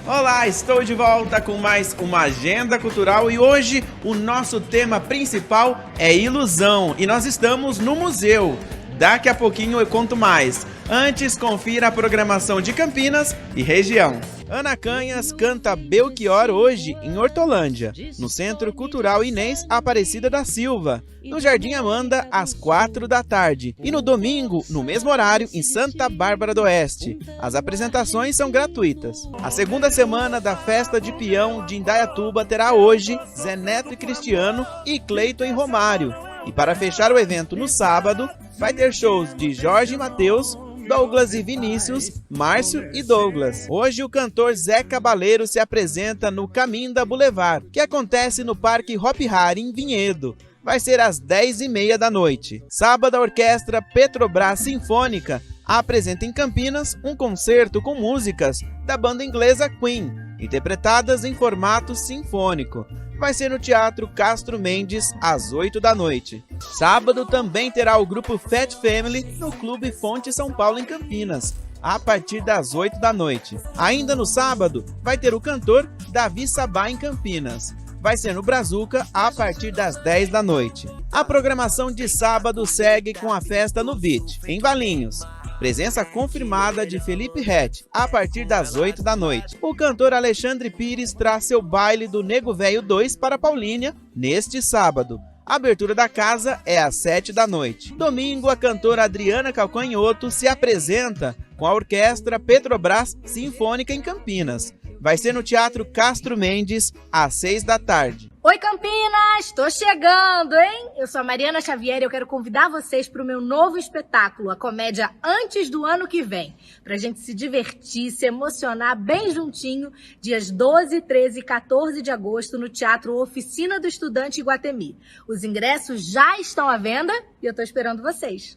Speaker 2: Olá, estou de volta com mais uma agenda cultural e hoje o nosso tema principal é ilusão e nós estamos no museu. Daqui a pouquinho eu conto mais. Antes, confira a programação de Campinas e região. Ana Canhas canta Belchior hoje em Hortolândia, no Centro Cultural Inês Aparecida da Silva, no Jardim Amanda, às 4 da tarde. E no domingo, no mesmo horário, em Santa Bárbara do Oeste. As apresentações são gratuitas. A segunda semana da Festa de Peão de Indaiatuba terá hoje Zé Neto e Cristiano e Cleiton e Romário. E para fechar o evento no sábado, vai ter shows de Jorge e Matheus, Douglas e Vinícius, Márcio e Douglas. Hoje o cantor Zé Cabaleiro se apresenta no Caminda Boulevard, que acontece no Parque Hopi Hari, em Vinhedo. Vai ser às 10h30 da noite. Sábado, a Orquestra Petrobras Sinfônica apresenta em Campinas um concerto com músicas da banda inglesa Queen, interpretadas em formato sinfônico. Vai ser no Teatro Castro Mendes, às 8 da noite. Sábado também terá o grupo Fat Family no Clube Fonte São Paulo, em Campinas, a partir das 8 da noite. Ainda no sábado, vai ter o cantor Davi Sabá em Campinas. vai ser no Brazuca a partir das 10 da noite. A programação de sábado segue com a festa no Beach, em Valinhos. Presença confirmada de Felipe Ret, a partir das 8 da noite. O cantor Alexandre Pires traz seu baile do Nego Velho 2 para Paulínia neste sábado. A abertura da casa é às 7 da noite. Domingo, a cantora Adriana Calcanhoto se apresenta com a orquestra Petrobras Sinfônica em Campinas. Vai ser no Teatro Castro Mendes, às 6 da tarde.
Speaker 10: Oi Campinas, tô chegando, hein? Eu sou a Mariana Xavier e eu quero convidar vocês para o meu novo espetáculo, a comédia Antes do Ano que Vem. Pra gente se divertir, se emocionar bem juntinho, dias 12, 13 e 14 de agosto no Teatro Oficina do Estudante Iguatemi. Os ingressos já estão à venda e eu tô esperando vocês.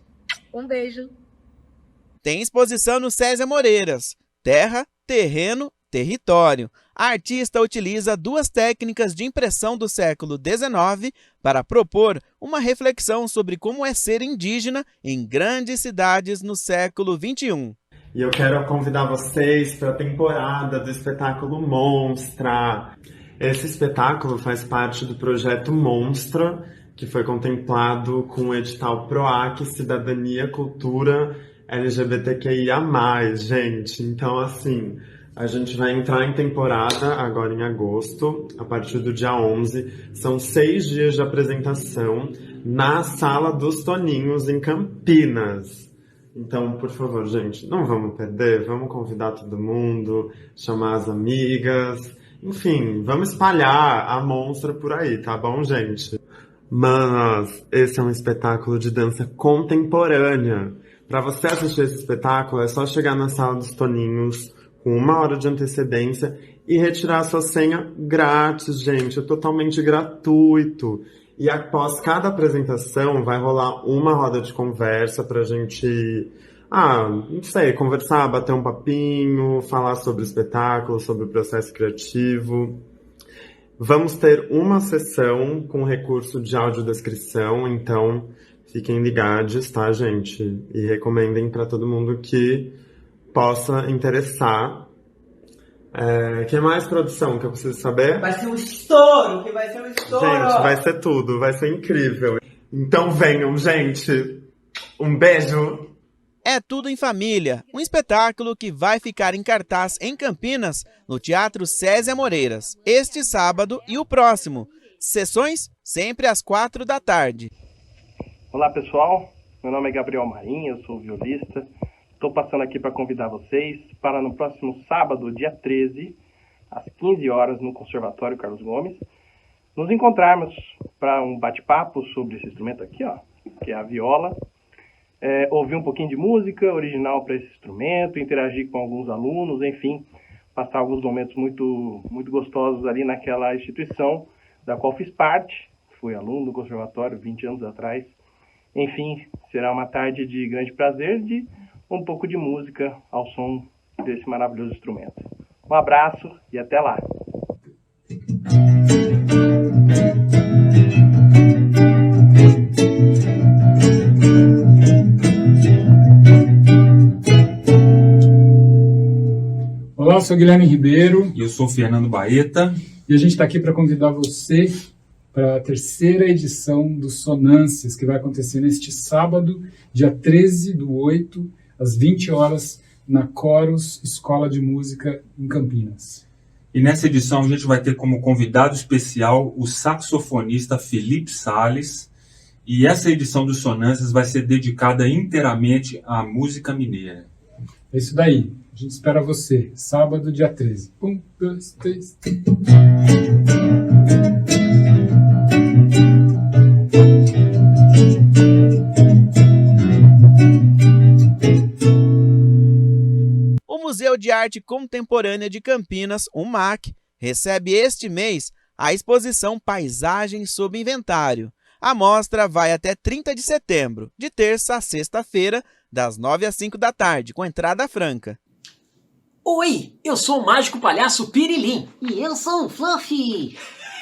Speaker 10: Um beijo.
Speaker 2: Tem exposição no Césia Moreiras, Terra, Terreno, Território. A artista utiliza duas técnicas de impressão do século XIX para propor uma reflexão sobre como é ser indígena em grandes cidades no século XXI.
Speaker 14: E eu quero convidar vocês para a temporada do espetáculo Monstra. Esse espetáculo faz parte do projeto Monstra, que foi contemplado com o edital PROAC Cidadania, Cultura, LGBTQIA+, gente. Então, assim, a gente vai entrar em temporada agora em agosto, a partir do dia 11. São 6 dias de apresentação na Sala dos Toninhos, em Campinas. Então, por favor, gente, não vamos perder, vamos convidar todo mundo, chamar as amigas, enfim, vamos espalhar a Monstra por aí, tá bom, gente? Mas esse é um espetáculo de dança contemporânea. Para você assistir esse espetáculo, é só chegar na Sala dos Toninhos com 1 hora de antecedência e retirar a sua senha grátis, gente. É totalmente gratuito. E após cada apresentação, vai rolar uma roda de conversa pra gente, não sei, conversar, bater um papinho, falar sobre o espetáculo, sobre o processo criativo. Vamos ter uma sessão com recurso de audiodescrição, então fiquem ligados, tá, gente? E recomendem para todo mundo que possa interessar. Que mais, produção, que eu preciso saber?
Speaker 23: Vai ser um estouro, que vai ser um estouro!
Speaker 14: Gente, vai ser tudo, vai ser incrível. Então venham, gente. Um beijo!
Speaker 2: É Tudo em Família, um espetáculo que vai ficar em cartaz em Campinas, no Teatro Césia Moreiras, este sábado e o próximo. Sessões sempre às 4 da tarde.
Speaker 24: Olá pessoal, meu nome é Gabriel Marinho, eu sou violista. Estou passando aqui para convidar vocês para no próximo sábado, dia 13, às 15 horas, no Conservatório Carlos Gomes, nos encontrarmos para um bate-papo sobre esse instrumento aqui, ó, que é a viola. Ouvir um pouquinho de música original para esse instrumento, interagir com alguns alunos, enfim, passar alguns momentos muito, muito gostosos ali naquela instituição da qual fiz parte, fui aluno do conservatório 20 anos atrás. Enfim, será uma tarde de grande prazer, de um pouco de música ao som desse maravilhoso instrumento. Um abraço e até lá!
Speaker 25: Olá, eu sou Guilherme Ribeiro. E eu sou Fernando Baeta. E a gente está aqui para convidar você para a 3ª edição do Sonâncias, que vai acontecer neste sábado, dia 13/8, às 20 horas, na Coros Escola de Música em Campinas.
Speaker 26: E nessa edição a gente vai ter como convidado especial o saxofonista Felipe Salles. E essa edição do Sonâncias vai ser dedicada inteiramente à música mineira.
Speaker 25: É isso daí. A gente espera você, sábado, dia 13. 1, 2, 3.
Speaker 2: O Museu de Arte Contemporânea de Campinas, o MAC, recebe este mês a exposição Paisagens sob Inventário. A mostra vai até 30 de setembro, de terça a sexta-feira, das 9 às 5 da tarde, com entrada franca.
Speaker 27: Oi, eu sou o mágico palhaço Pirilim.
Speaker 28: E eu sou o Fluffy.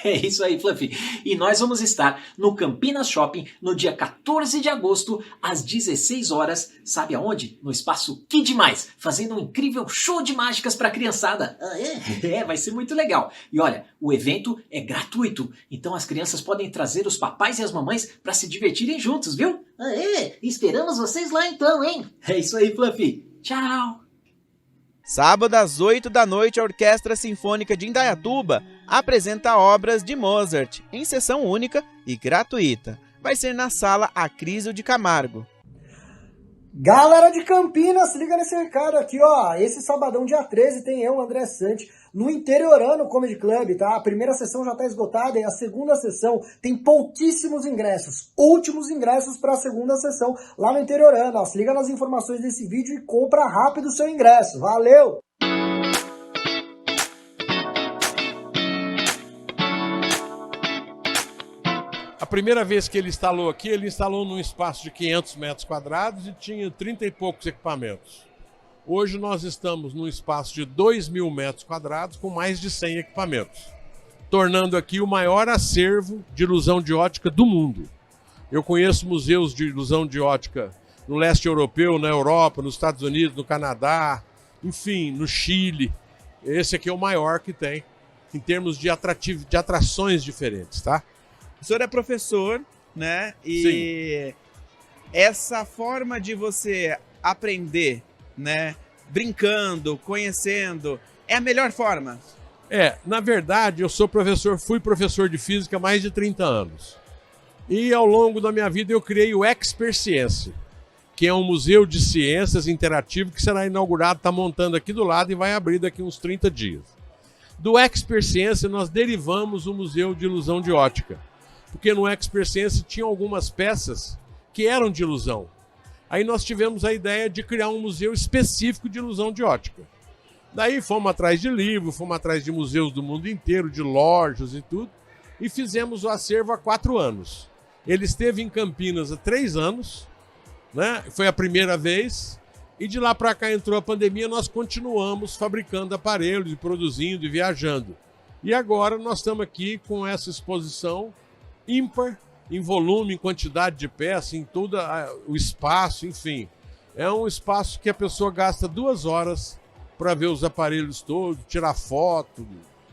Speaker 12: É isso aí, Fluffy. E nós vamos estar no Campinas Shopping no dia 14 de agosto, às 16 horas. Sabe aonde? No espaço Que Demais, fazendo um incrível show de mágicas para a criançada. Vai ser muito legal. E olha, o evento é gratuito, então as crianças podem trazer os papais e as mamães para se divertirem juntos, viu? Esperamos vocês lá então, hein? É isso aí, Fluffy. Tchau!
Speaker 2: Sábado às 8 da noite, a Orquestra Sinfônica de Indaiatuba apresenta obras de Mozart em sessão única e gratuita. Vai ser na Sala Acrísio de Camargo.
Speaker 13: Galera de Campinas, se liga nesse recado aqui, ó. Esse sabadão, dia 13, tem eu, André Sante, no Interiorano Comedy Club, tá? A primeira sessão já tá esgotada e a segunda sessão tem pouquíssimos ingressos. Últimos ingressos para a segunda sessão lá no Interiorano, ó. Se liga nas informações desse vídeo e compra rápido o seu ingresso. Valeu!
Speaker 15: A primeira vez que ele instalou aqui, ele instalou num espaço de 500 metros quadrados e tinha 30 e poucos equipamentos. Hoje nós estamos num espaço de 2.000 metros quadrados com mais de 100 equipamentos, tornando aqui o maior acervo de ilusão de ótica do mundo. Eu conheço museus de ilusão de ótica no leste europeu, na Europa, nos Estados Unidos, no Canadá, enfim, no Chile. Esse aqui é o maior que tem, em termos de atrações diferentes, tá?
Speaker 2: O senhor é professor, né? E essa forma de você aprender, né? Brincando, conhecendo, é a melhor forma?
Speaker 15: Na verdade, fui professor de física há mais de 30 anos. E ao longo da minha vida eu criei o Experciência, que é um museu de ciências interativo que será inaugurado, está montando aqui do lado e vai abrir daqui uns 30 dias. Do Experciência nós derivamos o Museu de Ilusão de Ótica, porque no Experciência tinha algumas peças que eram de ilusão. Aí nós tivemos a ideia de criar um museu específico de ilusão de ótica. Daí fomos atrás de livros, fomos atrás de museus do mundo inteiro, de lojas e tudo, e fizemos o acervo há 4 anos. Ele esteve em Campinas há 3 anos, né? Foi a primeira vez, e de lá para cá entrou a pandemia, nós continuamos fabricando aparelhos, e produzindo e viajando. E agora nós estamos aqui com essa exposição ímpar, em volume, em quantidade de peça, em todo o espaço, enfim. É um espaço que a pessoa gasta 2 horas para ver os aparelhos todos, tirar foto,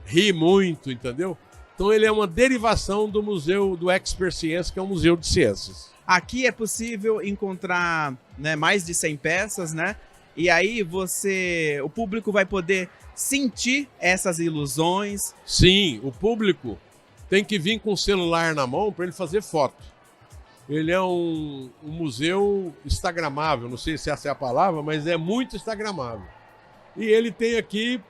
Speaker 15: rir muito, entendeu? Então ele é uma derivação do museu do Experciência, que é um museu de ciências.
Speaker 2: Aqui é possível encontrar, né, mais de 100 peças, né? E aí o público vai poder sentir essas ilusões.
Speaker 15: Sim, o público tem que vir com o celular na mão para ele fazer foto. Ele é um museu instagramável, não sei se essa é a palavra, mas é muito instagramável. E ele tem aqui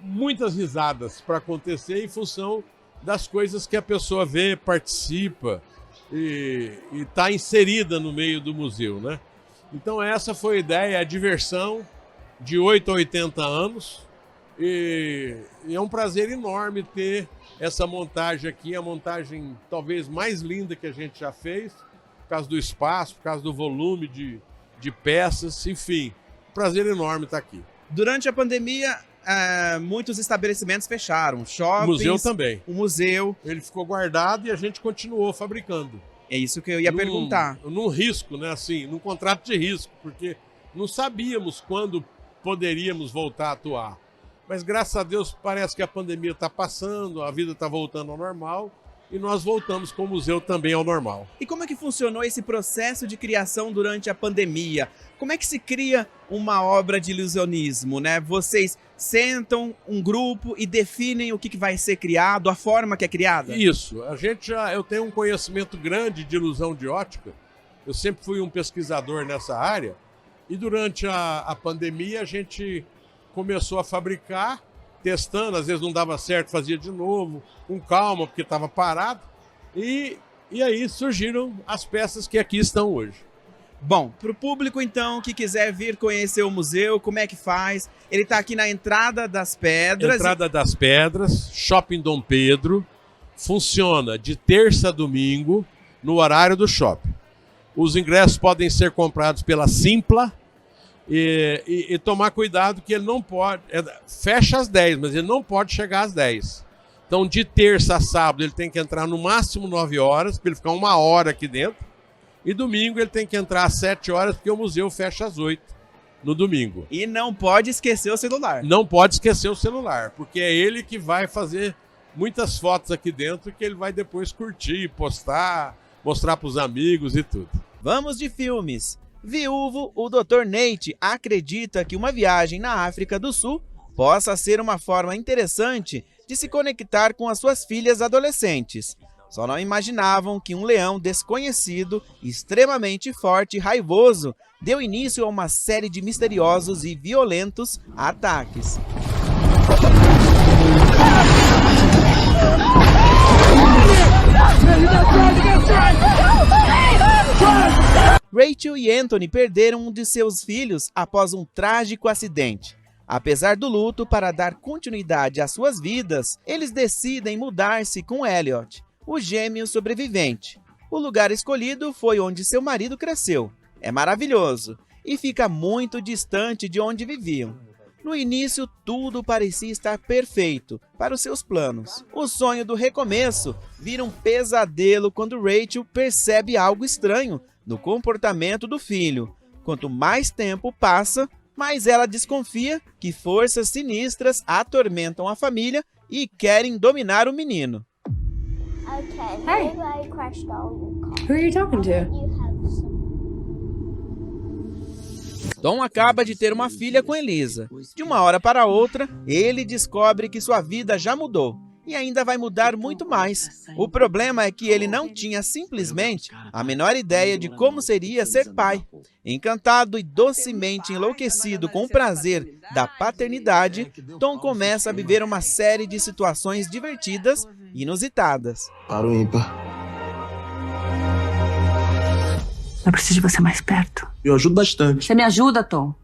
Speaker 15: muitas risadas para acontecer em função das coisas que a pessoa vê, participa e está inserida no meio do museu, né? Então essa foi a ideia, a diversão de 8 a 80 anos. E é um prazer enorme ter essa montagem aqui, a montagem talvez mais linda que a gente já fez, por causa do espaço, por causa do volume de peças, enfim, prazer enorme estar aqui.
Speaker 2: Durante a pandemia, muitos estabelecimentos fecharam, shoppings...
Speaker 15: O museu também.
Speaker 2: O museu...
Speaker 15: Ele ficou guardado e a gente continuou fabricando.
Speaker 2: É isso que eu ia perguntar.
Speaker 15: Num risco, né, assim, num contrato de risco, porque não sabíamos quando poderíamos voltar a atuar. Mas graças a Deus parece que a pandemia está passando, a vida está voltando ao normal e nós voltamos com o museu também ao normal.
Speaker 2: E como é que funcionou esse processo de criação durante a pandemia? Como é que se cria uma obra de ilusionismo, né? Vocês sentam um grupo e definem o que vai ser criado, a forma que é criada?
Speaker 15: Isso. Eu tenho um conhecimento grande de ilusão de ótica. Eu sempre fui um pesquisador nessa área e durante a pandemia a gente começou a fabricar, testando, às vezes não dava certo, fazia de novo, com calma, porque estava parado. E aí surgiram as peças que aqui estão hoje.
Speaker 2: Bom, para o público, então, que quiser vir conhecer o museu, como é que faz? Ele está aqui na Entrada das Pedras.
Speaker 15: Entrada das Pedras, Shopping Dom Pedro. Funciona de terça a domingo, no horário do shopping. Os ingressos podem ser comprados pela Simpla. E tomar cuidado que ele não pode... fecha às 10, mas ele não pode chegar às 10. Então, de terça a sábado, ele tem que entrar no máximo 9 horas, para ele ficar 1 hora aqui dentro. E domingo ele tem que entrar às 7 horas, porque o museu fecha às 8 no domingo.
Speaker 2: E não pode esquecer o celular.
Speaker 15: Não pode esquecer o celular, porque é ele que vai fazer muitas fotos aqui dentro, que ele vai depois curtir, postar, mostrar para os amigos e tudo.
Speaker 2: Vamos de filmes. Viúvo, o Dr. Nate acredita que uma viagem na África do Sul possa ser uma forma interessante de se conectar com as suas filhas adolescentes. Só não imaginavam que um leão desconhecido, extremamente forte e raivoso, deu início a uma série de misteriosos e violentos ataques. Rachel e Anthony perderam um de seus filhos após um trágico acidente. Apesar do luto, para dar continuidade às suas vidas, eles decidem mudar-se com Elliot, o gêmeo sobrevivente. O lugar escolhido foi onde seu marido cresceu. É maravilhoso e fica muito distante de onde viviam. No início, tudo parecia estar perfeito para os seus planos. O sonho do recomeço vira um pesadelo quando Rachel percebe algo estranho no comportamento do filho. Quanto mais tempo passa, mais ela desconfia que forças sinistras atormentam a família e querem dominar o menino.
Speaker 11: Okay,
Speaker 16: Hey.
Speaker 11: maybe I crashed all your car.
Speaker 16: Who are you talking to?
Speaker 11: You have some.
Speaker 2: Tom acaba de ter uma filha com Elisa. De uma hora para outra, ele descobre que sua vida já mudou. E ainda vai mudar muito mais. O problema é que ele não tinha simplesmente a menor ideia de como seria ser pai. Encantado e docemente enlouquecido com o prazer da paternidade, Tom começa a viver uma série de situações divertidas e inusitadas.
Speaker 17: Para o ímpar.
Speaker 16: Eu preciso de você mais perto.
Speaker 17: Eu ajudo bastante.
Speaker 16: Você me ajuda, Tom?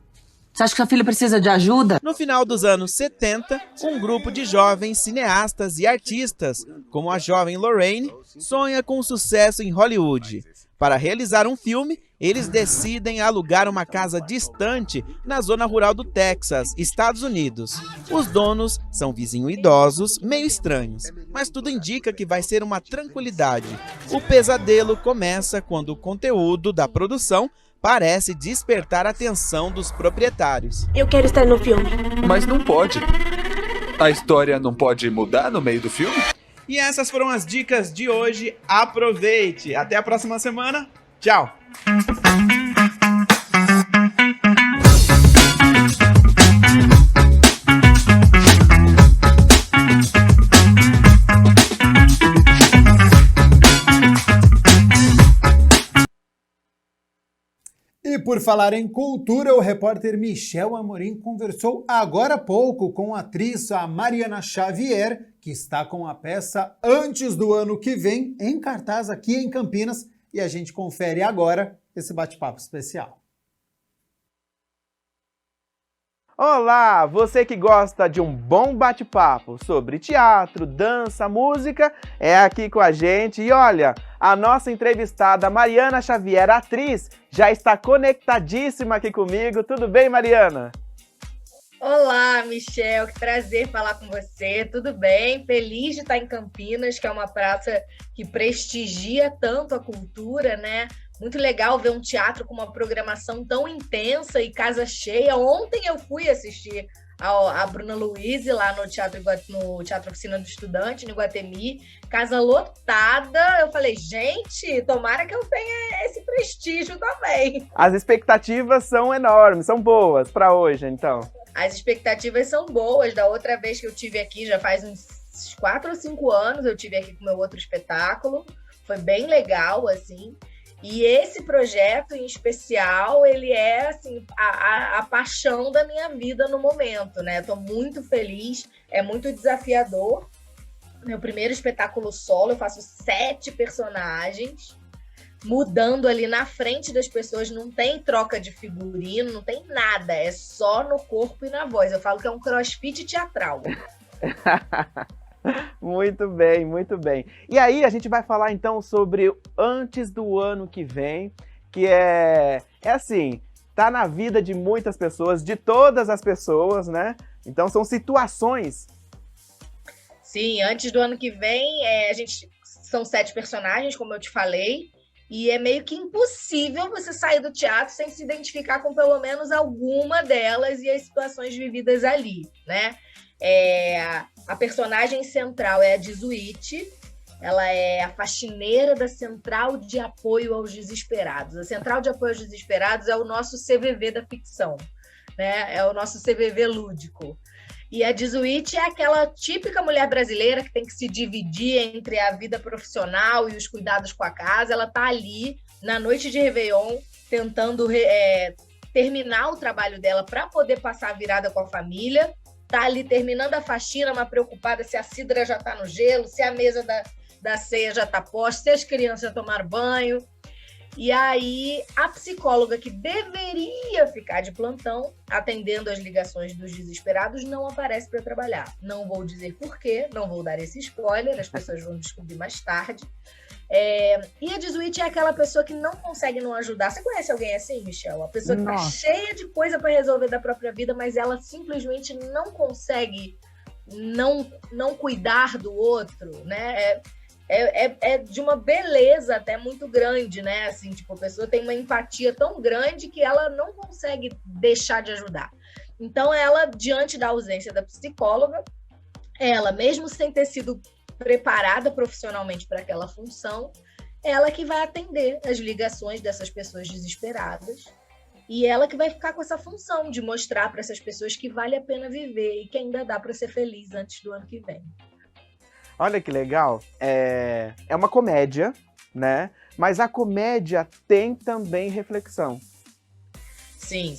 Speaker 16: Você acha que sua filha precisa de ajuda?
Speaker 2: No final dos anos 70, um grupo de jovens cineastas e artistas, como a jovem Lorraine, sonha com sucesso em Hollywood. Para realizar um filme, eles decidem alugar uma casa distante na zona rural do Texas, Estados Unidos. Os donos são vizinhos idosos, meio estranhos, mas tudo indica que vai ser uma tranquilidade. O pesadelo começa quando o conteúdo da produção parece despertar a atenção dos proprietários.
Speaker 16: Eu quero estar no filme.
Speaker 18: Mas não pode. A história não pode mudar no meio do filme?
Speaker 2: E essas foram as dicas de hoje. Aproveite! Até a próxima semana. Tchau!
Speaker 1: E por falar em cultura, o repórter Michel Amorim conversou agora há pouco com a atriz a Mariana Xavier, que está com a peça Antes do Ano que Vem, em cartaz aqui em Campinas, e a gente confere agora esse bate-papo especial.
Speaker 2: Olá, você que gosta de um bom bate-papo sobre teatro, dança, música, é aqui com a gente. E olha, a nossa entrevistada Mariana Xavier, atriz, já está conectadíssima aqui comigo. Tudo bem, Mariana?
Speaker 10: Olá, Michel, que prazer falar com você. Tudo bem? Feliz de estar em Campinas, que é uma praça que prestigia tanto a cultura, né? Muito legal ver um teatro com uma programação tão intensa e casa cheia. Ontem eu fui assistir a Bruna Luiz lá no Teatro Oficina do Estudante, no Iguatemi. Casa lotada. Eu falei, gente, tomara que eu tenha esse prestígio também.
Speaker 2: As expectativas são enormes, são boas para hoje, então.
Speaker 10: As expectativas são boas. Da outra vez que eu tive aqui, já faz uns 4 ou 5 anos, eu tive aqui com o meu outro espetáculo. Foi bem legal, assim. E esse projeto em especial, ele é assim, a paixão da minha vida no momento, né? Estou muito feliz, é muito desafiador. Meu primeiro espetáculo solo, eu faço 7 personagens, mudando ali na frente das pessoas, não tem troca de figurino, não tem nada, é só no corpo e na voz. Eu falo que é um crossfit teatral.
Speaker 2: Muito bem, muito bem. E aí a gente vai falar então sobre Antes do Ano que Vem, que é assim, tá na vida de muitas pessoas, de todas as pessoas, né? Então são situações.
Speaker 10: Sim, antes do ano que vem, são 7 personagens, como eu te falei, e é meio que impossível você sair do teatro sem se identificar com pelo menos alguma delas e as situações vividas ali, né? A personagem central é a Jesuíte, ela é a faxineira da Central de Apoio aos Desesperados. A Central de Apoio aos Desesperados é o nosso CVV da ficção, né? É o nosso CVV lúdico. E a Jesuíte é aquela típica mulher brasileira que tem que se dividir entre a vida profissional e os cuidados com a casa. Ela está ali, na noite de Réveillon, tentando terminar o trabalho dela para poder passar a virada com a família. Está ali terminando a faxina, mas preocupada se a cidra já está no gelo, se a mesa da ceia já está posta, se as crianças já tomaram banho. E aí, a psicóloga que deveria ficar de plantão, atendendo as ligações dos desesperados, não aparece para trabalhar. Não vou dizer por quê, não vou dar esse spoiler, as pessoas vão descobrir mais tarde. E a Jesuíte é aquela pessoa que não consegue não ajudar. Você conhece alguém assim, Michel? A pessoa que está cheia de coisa para resolver da própria vida, mas ela simplesmente não consegue não cuidar do outro, né? É de uma beleza até muito grande, né? Assim, tipo, a pessoa tem uma empatia tão grande que ela não consegue deixar de ajudar. Então, ela, diante da ausência da psicóloga, ela, mesmo sem ter sido preparada profissionalmente para aquela função, ela que vai atender as ligações dessas pessoas desesperadas e ela que vai ficar com essa função de mostrar para essas pessoas que vale a pena viver e que ainda dá para ser feliz antes do ano que vem.
Speaker 2: Olha que legal, é uma comédia, né? Mas a comédia tem também reflexão.
Speaker 10: Sim.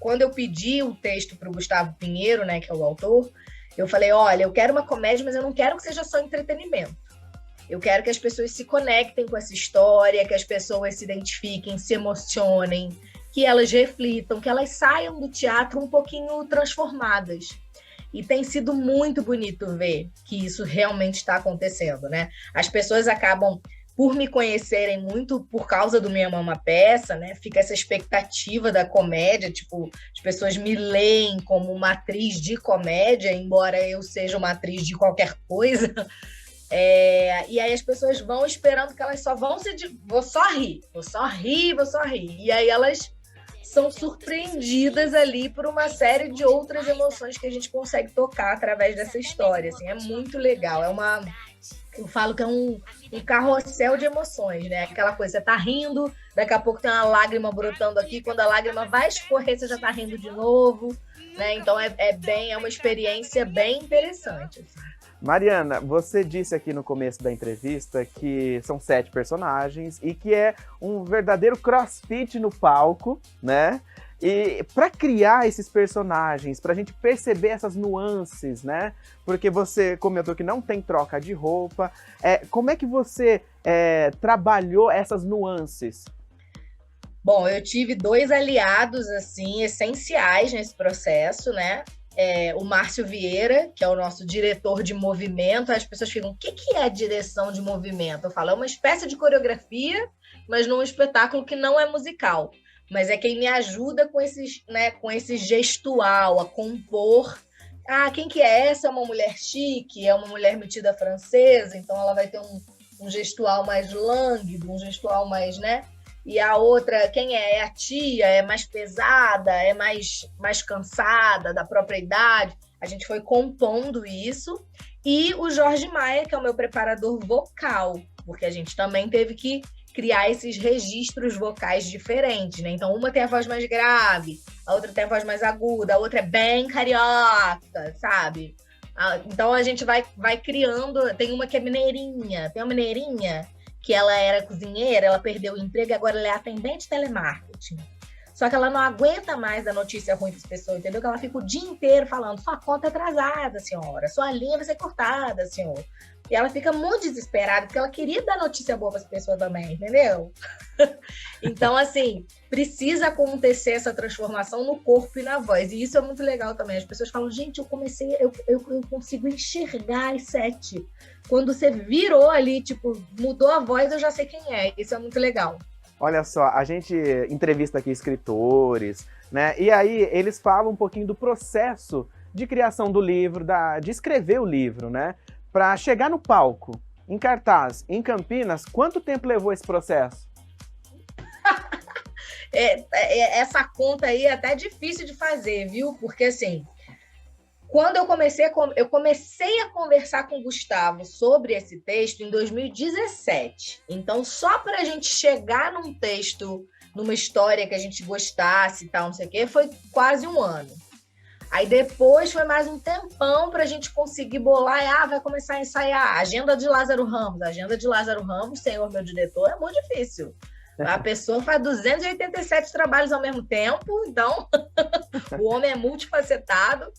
Speaker 10: Quando eu pedi o texto para o Gustavo Pinheiro, né, que é o autor, eu falei, olha, eu quero uma comédia, mas eu não quero que seja só entretenimento. Eu quero que as pessoas se conectem com essa história, que as pessoas se identifiquem, se emocionem, que elas reflitam, que elas saiam do teatro um pouquinho transformadas. E tem sido muito bonito ver que isso realmente está acontecendo, né? As pessoas acabam, por me conhecerem muito por causa do Minha Mama Peça, né? Fica essa expectativa da comédia, tipo, as pessoas me leem como uma atriz de comédia, embora eu seja uma atriz de qualquer coisa. E aí as pessoas vão esperando que elas só vão vou só rir. E aí elas são surpreendidas ali por uma série de outras emoções que a gente consegue tocar através dessa história, assim, é muito legal, eu falo que é um carrossel de emoções, né, aquela coisa, você tá rindo, daqui a pouco tem uma lágrima brotando aqui, quando a lágrima vai escorrer, você já tá rindo de novo, né, então é uma experiência bem interessante, assim.
Speaker 2: Mariana, você disse aqui no começo da entrevista que são 7 personagens e que é um verdadeiro crossfit no palco, né? E para criar esses personagens, para a gente perceber essas nuances, né? Porque você comentou que não tem troca de roupa. Como é que você trabalhou essas nuances?
Speaker 10: Bom, eu tive 2 aliados, assim, essenciais nesse processo, né? O Márcio Vieira, que é o nosso diretor de movimento. As pessoas ficam, o que é a direção de movimento? Eu falo, é uma espécie de coreografia, mas num espetáculo que não é musical. Mas é quem me ajuda com esse gestual, a compor. Quem que é essa? É uma mulher chique, é uma mulher metida francesa, então ela vai ter um gestual mais lânguido, um gestual mais, né? E a outra, quem é? É a tia, é mais pesada, é mais cansada da própria idade. A gente foi compondo isso. E o Jorge Maia, que é o meu preparador vocal, porque a gente também teve que criar esses registros vocais diferentes, né? Então, uma tem a voz mais grave, a outra tem a voz mais aguda, a outra é bem carioca, sabe? Então, a gente vai criando... Tem uma que é mineirinha, que ela era cozinheira, ela perdeu o emprego e agora ela é atendente de telemarketing. Só que ela não aguenta mais a notícia ruim para as pessoas, entendeu? Que ela fica o dia inteiro falando, sua conta é atrasada, senhora, sua linha vai ser cortada, senhor. E ela fica muito desesperada, porque ela queria dar notícia boa para as pessoas também, entendeu? Então, assim, precisa acontecer essa transformação no corpo e na voz. E isso é muito legal também. As pessoas falam, gente, eu consigo enxergar as 7. Quando você virou ali, tipo, mudou a voz, eu já sei quem é. Isso é muito legal.
Speaker 2: Olha só, a gente entrevista aqui escritores, né? E aí eles falam um pouquinho do processo de criação do livro, de escrever o livro, né? Para chegar no palco, em cartaz, em Campinas, quanto tempo levou esse processo?
Speaker 10: Essa conta aí é até difícil de fazer, viu? Porque, assim, quando eu comecei a conversar com o Gustavo sobre esse texto em 2017. Então, só para a gente chegar num texto, numa história que a gente gostasse e tal, não sei o quê, foi quase um ano. Aí depois foi mais um tempão para a gente conseguir bolar e vai começar a ensaiar. Agenda de Lázaro Ramos, senhor meu diretor, é muito difícil. A pessoa faz 287 trabalhos ao mesmo tempo, então o homem é multifacetado.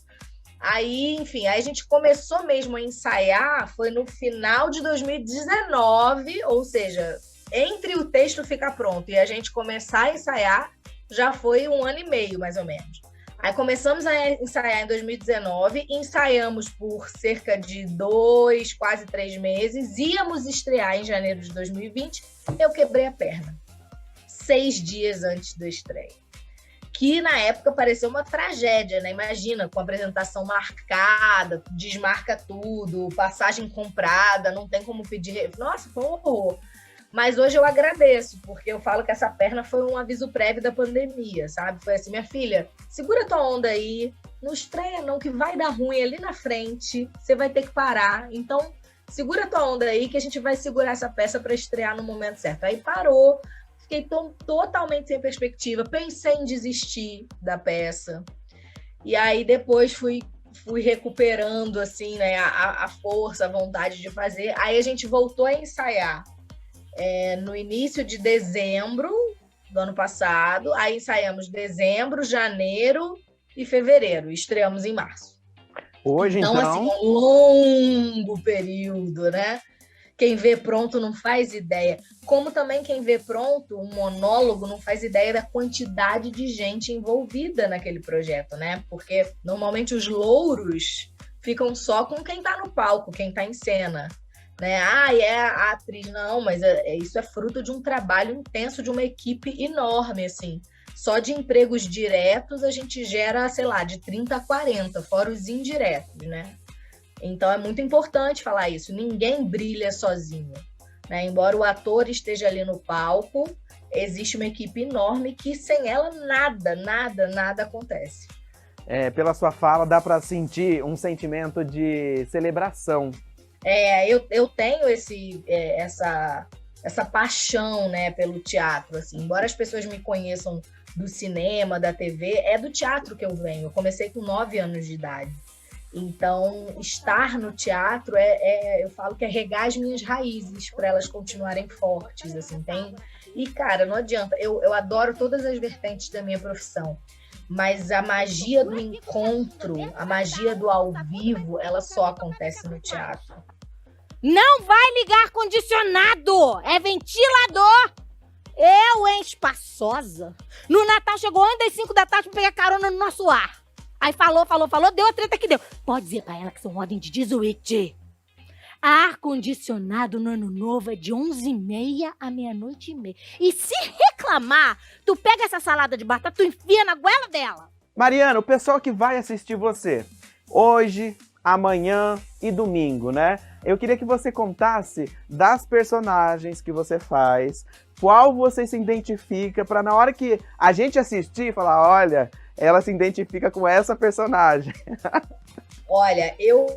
Speaker 10: Aí, enfim, aí a gente começou mesmo a ensaiar, foi no final de 2019, ou seja, entre o texto ficar pronto e a gente começar a ensaiar, já foi 1 ano e meio, mais ou menos. Aí começamos a ensaiar em 2019, ensaiamos por cerca de 2, quase 3 meses, íamos estrear em janeiro de 2020, eu quebrei a perna. 6 dias antes da estreia. Que na época pareceu uma tragédia, né? Imagina, com a apresentação marcada, desmarca tudo, passagem comprada, não tem como pedir... Nossa, foi um horror. Mas hoje eu agradeço, porque eu falo que essa perna foi um aviso prévio da pandemia, sabe? Foi assim, minha filha, segura tua onda aí, não estreia não, que vai dar ruim ali na frente, você vai ter que parar. Então, segura tua onda aí, que a gente vai segurar essa peça para estrear no momento certo. Aí parou, fiquei totalmente sem perspectiva, pensei em desistir da peça. E aí depois fui recuperando, assim, né, a força, a vontade de fazer. Aí a gente voltou a ensaiar. No início de dezembro do ano passado, aí ensaiamos dezembro, janeiro e fevereiro, estreamos em março.
Speaker 2: Hoje, então...
Speaker 10: assim, é um longo período, né? Quem vê pronto não faz ideia. Como também quem vê pronto, um monólogo, não faz ideia da quantidade de gente envolvida naquele projeto, né? Porque normalmente os louros ficam só com quem tá no palco, quem tá em cena. Né? É a atriz, não, mas isso é fruto de um trabalho intenso de uma equipe enorme, assim. Só de empregos diretos a gente gera, sei lá, de 30 a 40, fora os indiretos, né? Então é muito importante falar isso. Ninguém brilha sozinho, né? Embora o ator esteja ali no palco, existe uma equipe enorme que sem ela nada acontece.
Speaker 2: Pela sua fala, dá para sentir um sentimento de celebração.
Speaker 10: Eu tenho essa paixão, né, pelo teatro, assim. Embora as pessoas me conheçam do cinema, da TV, é do teatro que eu venho. Eu comecei com 9 anos de idade. Então, estar no teatro eu falo que é regar as minhas raízes para elas continuarem fortes, assim. E, cara, não adianta. Eu adoro todas as vertentes da minha profissão. Mas a magia do encontro, a magia do ao vivo, ela só acontece no teatro.
Speaker 5: Não vai ligar ar-condicionado! É ventilador! Eu, hein, espaçosa. No Natal chegou antes das 5 da tarde pra pegar carona no nosso ar. Aí falou, deu a treta que deu. Pode dizer pra ela que são ordem de desuíte. Ar-condicionado no ano novo é de 11h30 à meia-noite e meia. E se reclamar, tu pega essa salada de batata, tu enfia na goela dela.
Speaker 2: Mariana, o pessoal que vai assistir você hoje, amanhã e domingo, né? Eu queria que você contasse das personagens que você faz, qual você se identifica, para na hora que a gente assistir, falar, olha, ela se identifica com essa personagem.
Speaker 10: Olha, eu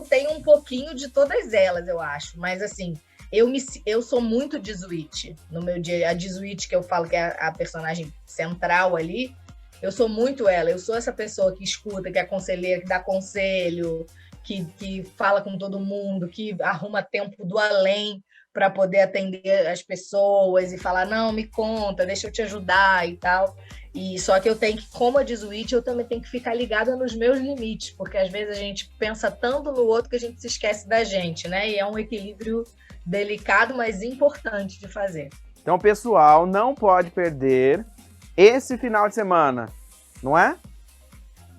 Speaker 10: tenho um pouquinho de todas elas, eu acho. Mas, assim, eu sou muito desuíte no meu dia. A desuíte que eu falo que é a personagem central ali, eu sou muito ela. Eu sou essa pessoa que escuta, que é conselheira, que dá conselho, que fala com todo mundo, que arruma tempo do além para poder atender as pessoas e falar, não, me conta, deixa eu te ajudar e tal. E só que eu tenho que, como a desuíte, eu também tenho que ficar ligada nos meus limites, porque às vezes a gente pensa tanto no outro que a gente se esquece da gente, né? E é um equilíbrio delicado, mas importante de fazer.
Speaker 2: Então, pessoal, não pode perder esse final de semana, não é?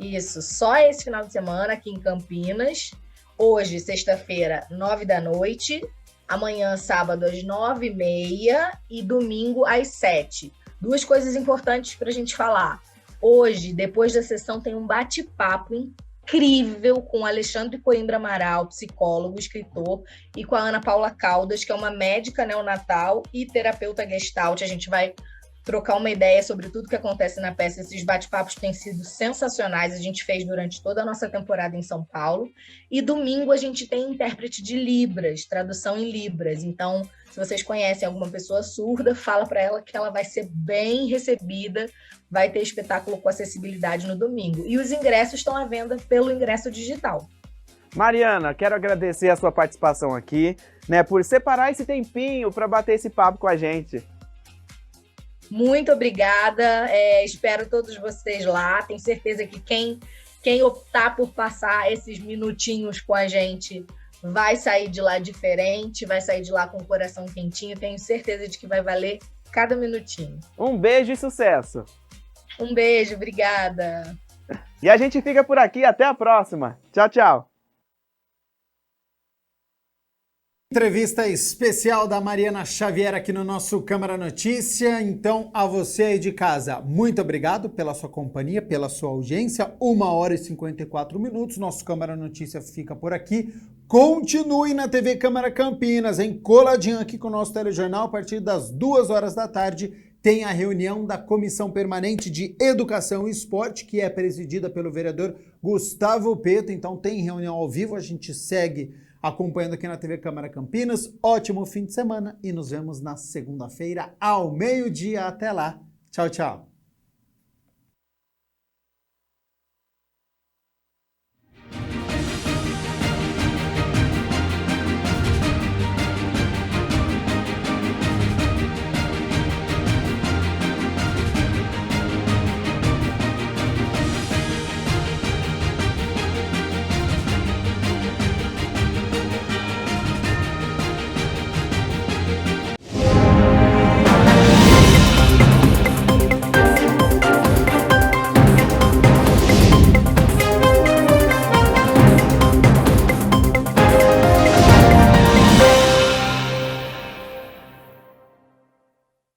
Speaker 10: Isso, só esse final de semana aqui em Campinas. Hoje, sexta-feira, 9 da noite. Amanhã, sábado, às 9h30 e domingo, às 7h. 2 coisas importantes para a gente falar. Hoje, depois da sessão, tem um bate-papo incrível com o Alexandre Coimbra Amaral, psicólogo, escritor, e com a Ana Paula Caldas, que é uma médica neonatal e terapeuta gestalt. A gente vai trocar uma ideia sobre tudo que acontece na peça. Esses bate-papos têm sido sensacionais, a gente fez durante toda a nossa temporada em São Paulo. E domingo a gente tem intérprete de Libras, tradução em Libras. Então, se vocês conhecem alguma pessoa surda, fala para ela que ela vai ser bem recebida, vai ter espetáculo com acessibilidade no domingo. E os ingressos estão à venda pelo ingresso digital.
Speaker 2: Mariana, quero agradecer a sua participação aqui, né, por separar esse tempinho para bater esse papo com a gente.
Speaker 10: Muito obrigada, espero todos vocês lá. Tenho certeza que quem optar por passar esses minutinhos com a gente vai sair de lá diferente, vai sair de lá com o coração quentinho. Tenho certeza de que vai valer cada minutinho.
Speaker 2: Um beijo e sucesso!
Speaker 10: Um beijo, obrigada!
Speaker 2: E a gente fica por aqui, até a próxima! Tchau, tchau!
Speaker 1: Entrevista especial da Mariana Xavier aqui no nosso Câmara Notícia. Então, a você aí de casa, muito obrigado pela sua companhia, pela sua audiência. 1h54. Nosso Câmara Notícia fica por aqui. Continue na TV Câmara Campinas, hein? Coladinho aqui com o nosso telejornal. A partir das 2h da tarde, tem a reunião da Comissão Permanente de Educação e Esporte, que é presidida pelo vereador Gustavo Petto. Então, tem reunião ao vivo. A gente segue acompanhando aqui na TV Câmara Campinas. Ótimo fim de semana e nos vemos na segunda-feira ao meio-dia. Até lá. Tchau, tchau.